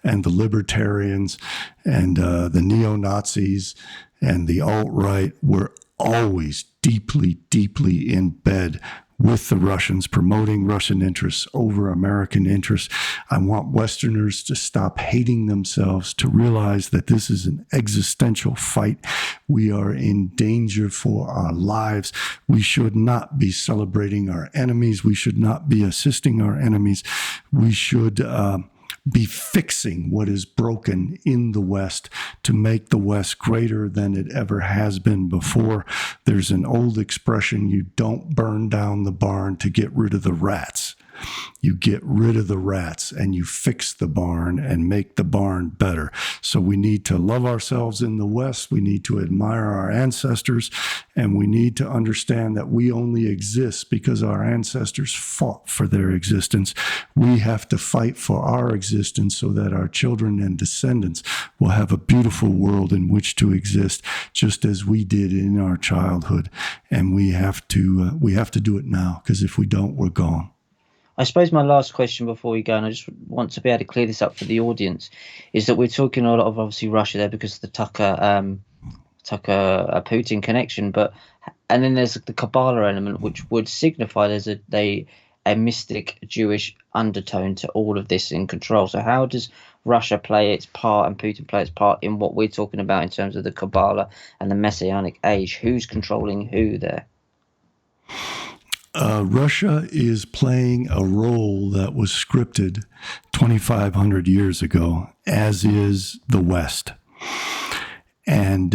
and the libertarians and the neo-Nazis and the alt-right were always deeply, deeply in bed with the Russians, promoting Russian interests over American interests. I want Westerners to stop hating themselves, to realize that this is an existential fight. We are in danger for our lives. We should not be celebrating our enemies. We should not be assisting our enemies. We should be fixing what is broken in the West to make the West greater than it ever has been before. There's an old expression: you don't burn down the barn to get rid of the rats. You get rid of the rats and you fix the barn and make the barn better. So we need to love ourselves in the West. We need to admire our ancestors, and we need to understand that we only exist because our ancestors fought for their existence. We have to fight for our existence so that our children and descendants will have a beautiful world in which to exist, just as we did in our childhood. And we have to do it now, because if we don't, we're gone. I suppose my last question before we go, and I just want to be able to clear this up for the audience, is that we're talking a lot of obviously Russia there because of the Tucker Putin connection, and then there's the Kabbalah element, which would signify there's a mystic Jewish undertone to all of this in control. So how does Russia play its part and Putin play its part in what we're talking about in terms of the Kabbalah and the Messianic age? Who's controlling who there? Russia is playing a role that was scripted 2,500 years ago, as is the West. And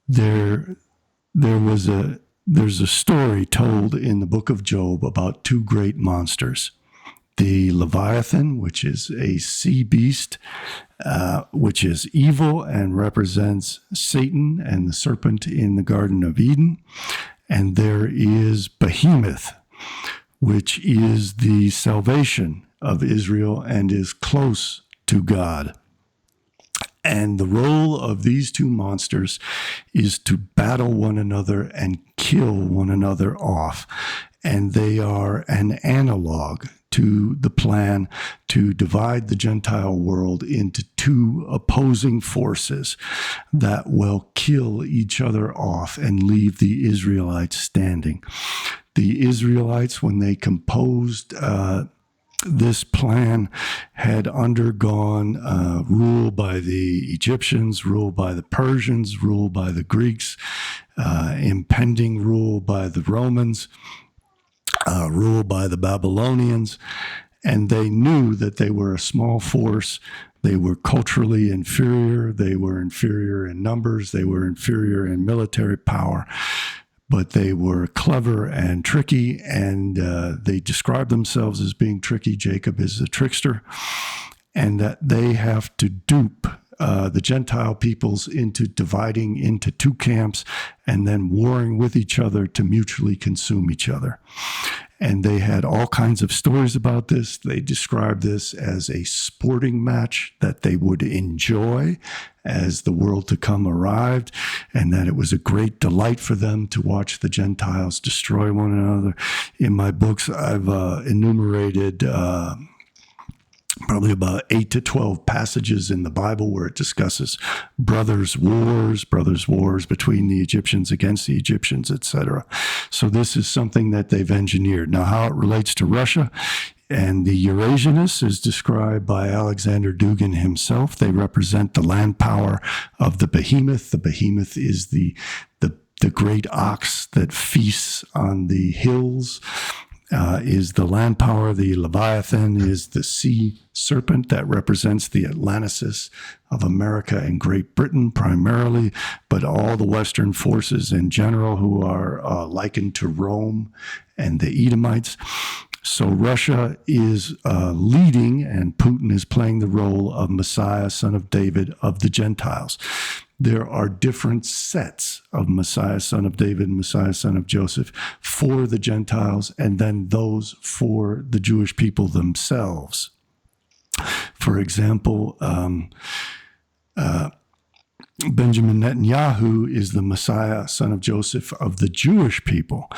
there's a story told in the book of Job about two great monsters. The Leviathan, which is a sea beast, which is evil and represents Satan and the serpent in the Garden of Eden. And there is Behemoth, which is the salvation of Israel and is close to God. And the role of these two monsters is to battle one another and kill one another off. And they are an analog to the plan to divide the Gentile world into two opposing forces that will kill each other off and leave the Israelites standing. The Israelites, when they composed this plan, had undergone rule by the Egyptians, rule by the Persians, rule by the Greeks, impending rule by the Romans, rule by the Babylonians, and they knew that they were a small force. They were culturally inferior. They were inferior in numbers. They were inferior in military power. But they were clever and tricky, and they describe themselves as being tricky. Jacob is a trickster, and that they have to dupe the Gentile peoples into dividing into two camps and then warring with each other to mutually consume each other. And they had all kinds of stories about this. They described this as a sporting match that they would enjoy as the world to come arrived, and that it was a great delight for them to watch the Gentiles destroy one another. In my books, I've enumerated probably about 8 to 12 passages in the Bible where it discusses brothers' wars between the Egyptians against the Egyptians, etc. So this is something that they've engineered. Now, how it relates to Russia and the Eurasianists is described by Alexander Dugin himself. They represent the land power of the behemoth. The behemoth is the great ox that feasts on the hills. Is the land power. The Leviathan is the sea serpent that represents the Atlantis of America and Great Britain primarily, but all the Western forces in general who are likened to Rome and the Edomites. So Russia is leading, and Putin is playing the role of Messiah, son of David, of the Gentiles. There are different sets of Messiah, son of David, and Messiah, son of Joseph for the Gentiles, and then those for the Jewish people themselves. For example, Benjamin Netanyahu is the Messiah, son of Joseph, of the Jewish people,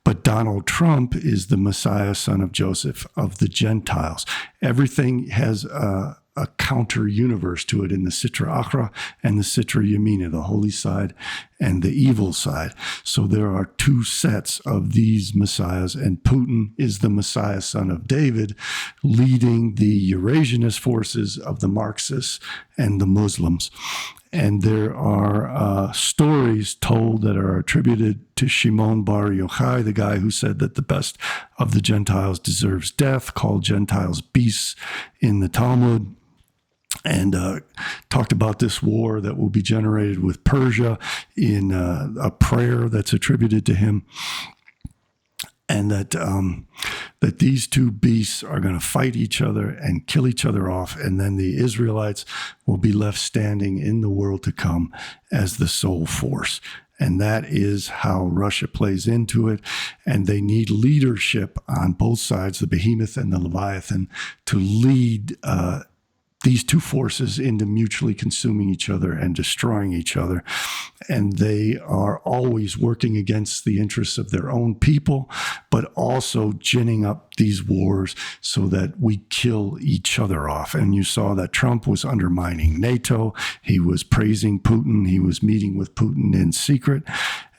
but Donald Trump is the Messiah, son of Joseph, of the Gentiles. Everything has a counter universe to it in the Sitra Achra and the Sitra Yamina, the holy side and the evil side. So there are two sets of these messiahs, and Putin is the Messiah, son of David, leading the Eurasianist forces of the Marxists and the Muslims. And there are stories told that are attributed to Shimon Bar Yochai, the guy who said that the best of the Gentiles deserves death, called Gentiles beasts in the Talmud, and talked about this war that will be generated with Persia in a prayer that's attributed to him. And that these two beasts are going to fight each other and kill each other off, and then the Israelites will be left standing in the world to come as the sole force. And that is how Russia plays into it. And they need leadership on both sides, the behemoth and the Leviathan, to lead these two forces into mutually consuming each other and destroying each other. And they are always working against the interests of their own people, but also ginning up these wars so that we kill each other off. And you saw that Trump was undermining NATO. He was praising Putin. He was meeting with Putin in secret.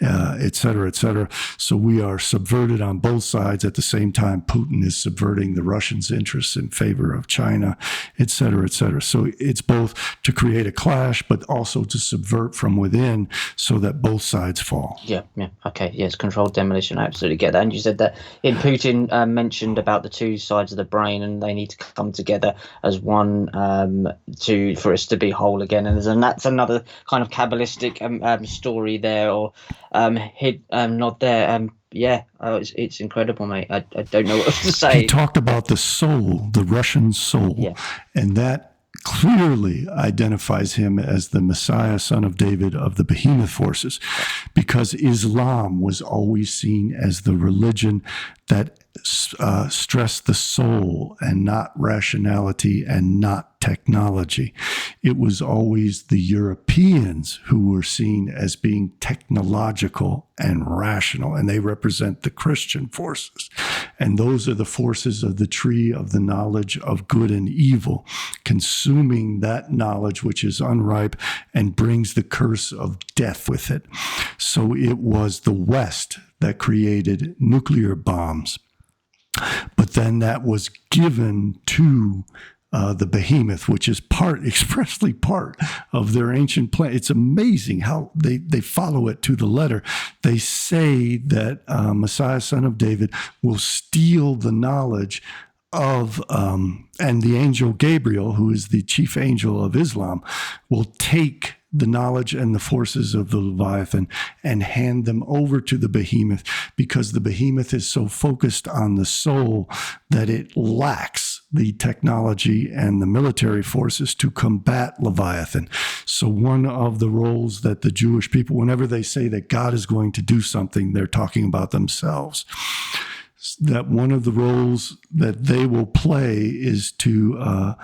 et cetera, et cetera. So we are subverted on both sides. At the same time, Putin is subverting the Russians' interests in favor of China, et cetera, et cetera. So it's both to create a clash, but also to subvert from within so that both sides fall. Yeah. Okay. Yes, controlled demolition. I absolutely get that. And you said that Putin mentioned about the two sides of the brain, and they need to come together as one for us to be whole again. And that's another kind of Kabbalistic story there, or nod there. It's incredible, mate. I don't know what else to say. He talked about the soul, the Russian soul, and that clearly identifies him as the Messiah, son of David, of the Behemoth forces, because Islam was always seen as the religion that stressed the soul and not rationality and not technology. It was always the Europeans who were seen as being technological and rational, and they represent the Christian forces. And those are the forces of the tree of the knowledge of good and evil, consuming that knowledge which is unripe and brings the curse of death with it. So it was the West that created nuclear bombs. But then that was given to the Behemoth, which is expressly part of their ancient plan. It's amazing how they follow it to the letter. They say that Messiah, son of David, will steal the knowledge of, and the angel Gabriel, who is the chief angel of Islam, will take the knowledge and the forces of the Leviathan and hand them over to the Behemoth, because the Behemoth is so focused on the soul that it lacks the technology and the military forces to combat Leviathan. So one of the roles that the Jewish people, whenever they say that God is going to do something, they're talking about themselves. That one of the roles that they will play is to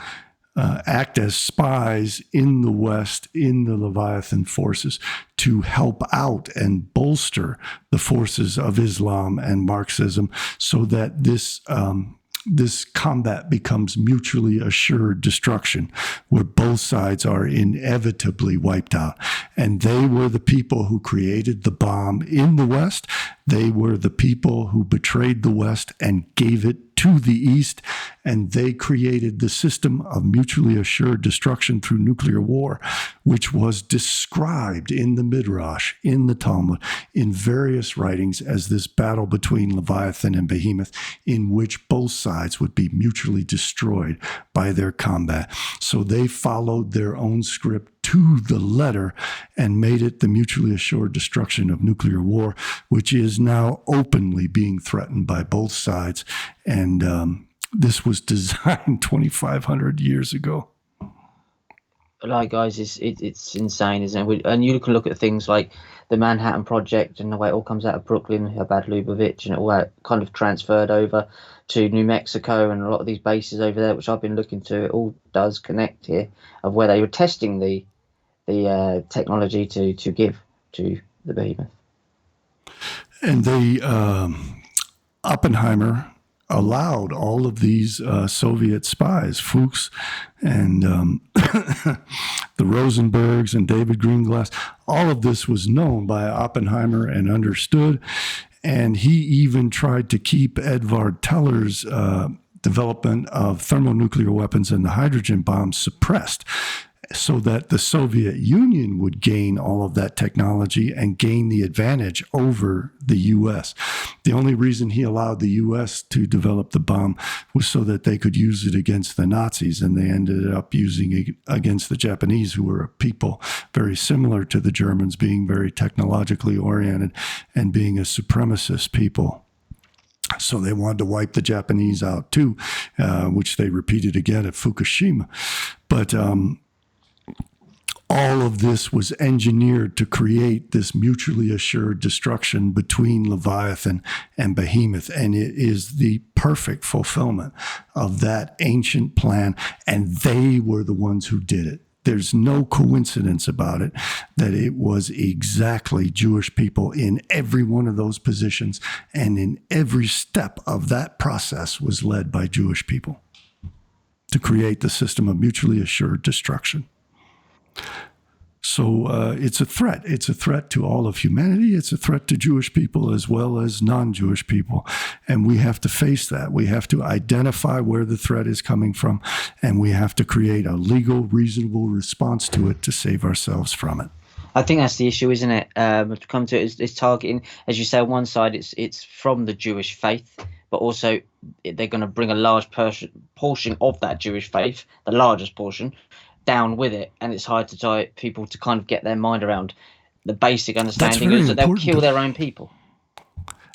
act as spies in the West, in the Leviathan forces, to help out and bolster the forces of Islam and Marxism, so that this combat becomes mutually assured destruction, where both sides are inevitably wiped out. And they were the people who created the bomb in the West. They were the people who betrayed the West and gave it to the East, and they created the system of mutually assured destruction through nuclear war, which was described in the Midrash, in the Talmud, in various writings as this battle between Leviathan and Behemoth, in which both sides would be mutually destroyed by their combat. So they followed their own script to the letter and made it the mutually assured destruction of nuclear war, which is now openly being threatened by both sides. And this was designed 2,500 years ago. Like, guys, it's insane, isn't it? And you can look at things like the Manhattan Project and the way it all comes out of Brooklyn, Chabad Lubavitch, and it all kind of transferred over to New Mexico and a lot of these bases over there, which I've been looking to. It all does connect here, of where they were testing the technology to give to the Behemoth. And Oppenheimer allowed all of these Soviet spies, Fuchs and the Rosenbergs and David Greenglass, all of this was known by Oppenheimer and understood. And he even tried to keep Edvard Teller's development of thermonuclear weapons and the hydrogen bomb suppressed, so that the Soviet Union would gain all of that technology and gain the advantage over the U.S. The only reason he allowed the U.S. to develop the bomb was so that they could use it against the Nazis, and they ended up using it against the Japanese, who were a people very similar to the Germans, being very technologically oriented and being a supremacist people. So they wanted to wipe the Japanese out too, which they repeated again at Fukushima. But all of this was engineered to create this mutually assured destruction between Leviathan and Behemoth. And it is the perfect fulfillment of that ancient plan. And they were the ones who did it. There's no coincidence about it, that it was exactly Jewish people in every one of those positions. And in every step of that process was led by Jewish people to create the system of mutually assured destruction. So it's a threat. It's a threat to all of humanity. It's a threat to Jewish people as well as non-Jewish people. And we have to face that. We have to identify where the threat is coming from, and we have to create a legal, reasonable response to it to save ourselves from it. I think that's the issue, isn't it? To come to it is targeting, as you say, on one side it's from the Jewish faith, but also they're going to bring a large portion of that Jewish faith, the largest portion, down with it, and it's hard to people to kind of get their mind around the basic understanding is that they'll kill their own people.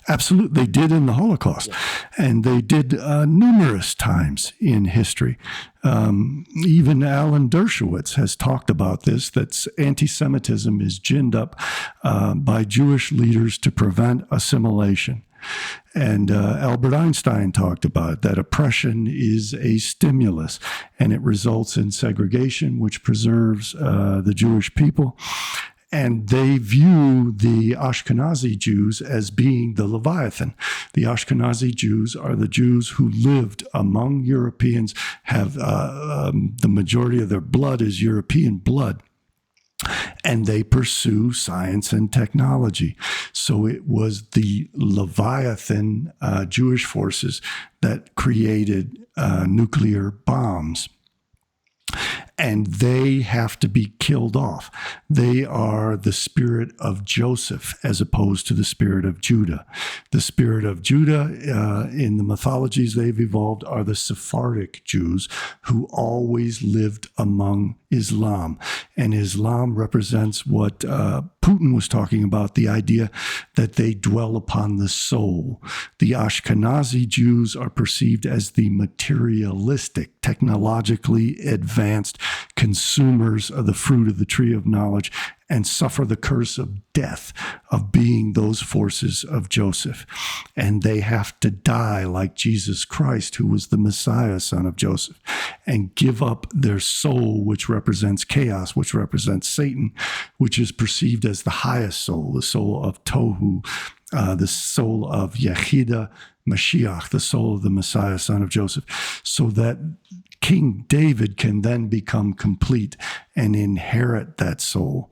Absolutely, they did in the Holocaust, and they did numerous times in history. Even Alan Dershowitz has talked about this, that anti-Semitism is ginned up by Jewish leaders to prevent assimilation. And Albert Einstein talked about it, that oppression is a stimulus, and it results in segregation, which preserves the Jewish people. And they view the Ashkenazi Jews as being the Leviathan. The Ashkenazi Jews are the Jews who lived among Europeans, have the majority of their blood is European blood. And they pursue science and technology. So it was the Leviathan Jewish forces that created nuclear bombs. And they have to be killed off. They are the spirit of Joseph as opposed to the spirit of Judah. The spirit of Judah, in the mythologies they've evolved, are the Sephardic Jews who always lived among Islam. And Islam represents what Putin was talking about, the idea that they dwell upon the soul. The Ashkenazi Jews are perceived as the materialistic, technologically advanced consumers of the fruit of the tree of knowledge, and suffer the curse of death of being those forces of Joseph. And they have to die like Jesus Christ, who was the Messiah, son of Joseph, and give up their soul, which represents chaos, which represents Satan, which is perceived as the highest soul, the soul of Tohu, the soul of Yehida Mashiach, the soul of the Messiah, son of Joseph, so that King David can then become complete and inherit that soul.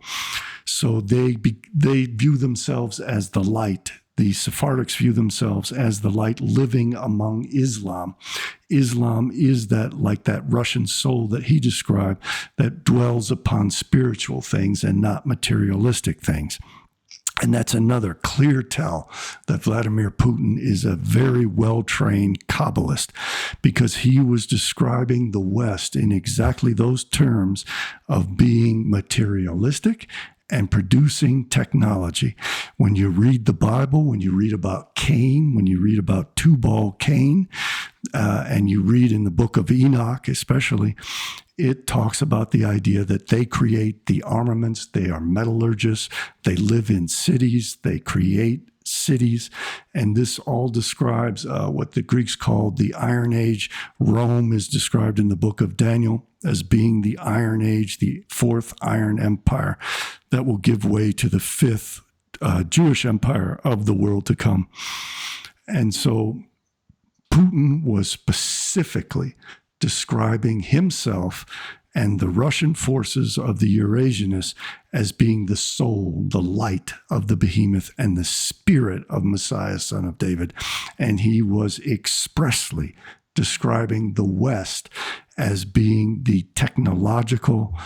So they view themselves as the light. The Sephardics view themselves as the light living among Islam. Islam is that, like that Russian soul that he described, that dwells upon spiritual things and not materialistic things. And that's another clear tell that Vladimir Putin is a very well-trained Kabbalist, because he was describing the West in exactly those terms of being materialistic and producing technology. When you read the Bible, when you read about Cain, when you read about Tubal Cain, and you read in the book of Enoch especially, it talks about the idea that they create the armaments, they are metallurgists, they live in cities, they create cities, and this all describes what the Greeks called the Iron Age. Rome is described in the book of Daniel as being the Iron Age, the fourth Iron Empire that will give way to the fifth Jewish empire of the world to come. And so Putin was specifically describing himself and the Russian forces of the Eurasianists as being the soul, the light of the behemoth, and the spirit of Messiah, son of David. And he was expressly describing the West as being the technological,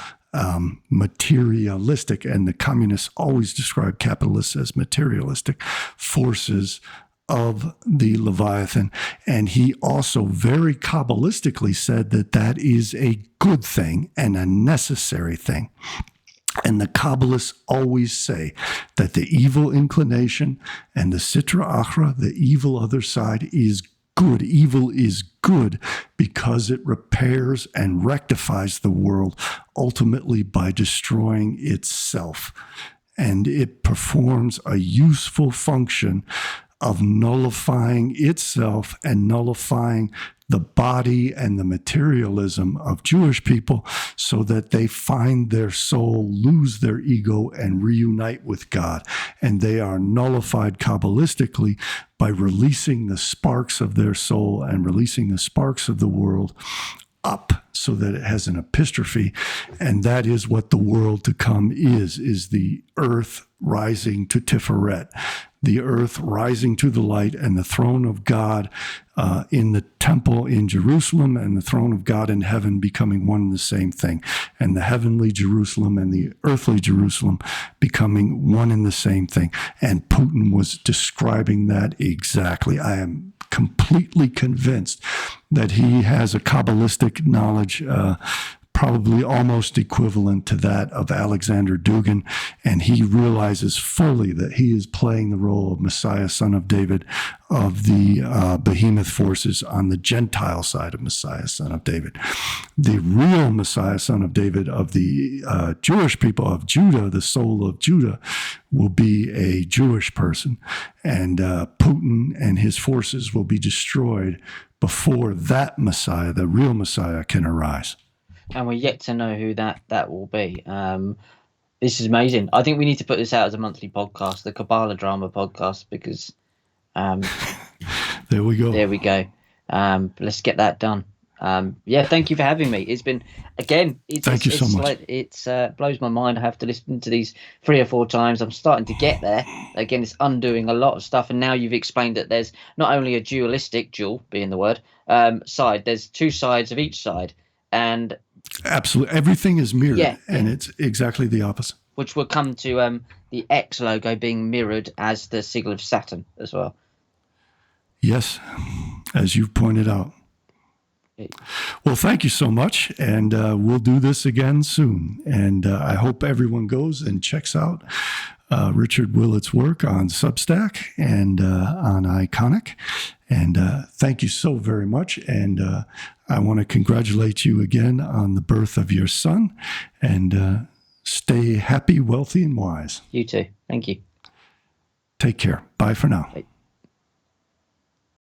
materialistic, and the communists always describe capitalists as materialistic forces of the Leviathan. And he also very Kabbalistically said that that is a good thing and a necessary thing. And the Kabbalists always say that the evil inclination and the Sitra Achra, the evil other side, is good. Evil is good because it repairs and rectifies the world, ultimately by destroying itself. And it performs a useful function of nullifying itself and nullifying the body and the materialism of Jewish people so that they find their soul, lose their ego, and reunite with God. And they are nullified Kabbalistically by releasing the sparks of their soul and releasing the sparks of the world up so that it has an epistrophe. And that is what the world to come is the earth rising to Tiferet, the earth rising to the light, and the throne of God in the temple in Jerusalem and the throne of God in heaven becoming one and the same thing. And the heavenly Jerusalem and the earthly Jerusalem becoming one and the same thing. And Putin was describing that exactly. I am completely convinced that he has a Kabbalistic knowledge, probably almost equivalent to that of Alexander Dugin, and he realizes fully that he is playing the role of Messiah, son of David, of the behemoth forces on the Gentile side of Messiah, son of David. The real Messiah, son of David, of the Jewish people of Judah, the soul of Judah, will be a Jewish person, and Putin and his forces will be destroyed before that Messiah, the real Messiah, can arise. And we're yet to know who that will be. This is amazing. I think we need to put this out as a monthly podcast, the Kabbalah Drama podcast, because there we go. There we go. Let's get that done. Thank you for having me. It's been, again, thank you so much. Like, it's blows my mind. I have to listen to these 3 or 4 times. I'm starting to get there. Again, it's undoing a lot of stuff. And now you've explained that there's not only a dualistic, dual being the word, side. There's 2 sides of each side. And absolutely, everything is mirrored, and it's exactly the opposite. Which will come to the X logo being mirrored as the sigle of Saturn as well. Yes, as you've pointed out. Well, thank you so much, and we'll do this again soon. And I hope everyone goes and checks out Richard Willett's work on Substack and on Iconic. And thank you so very much. And I want to congratulate you again on the birth of your son. And stay happy, wealthy, and wise. You too. Thank you. Take care. Bye for now. Bye.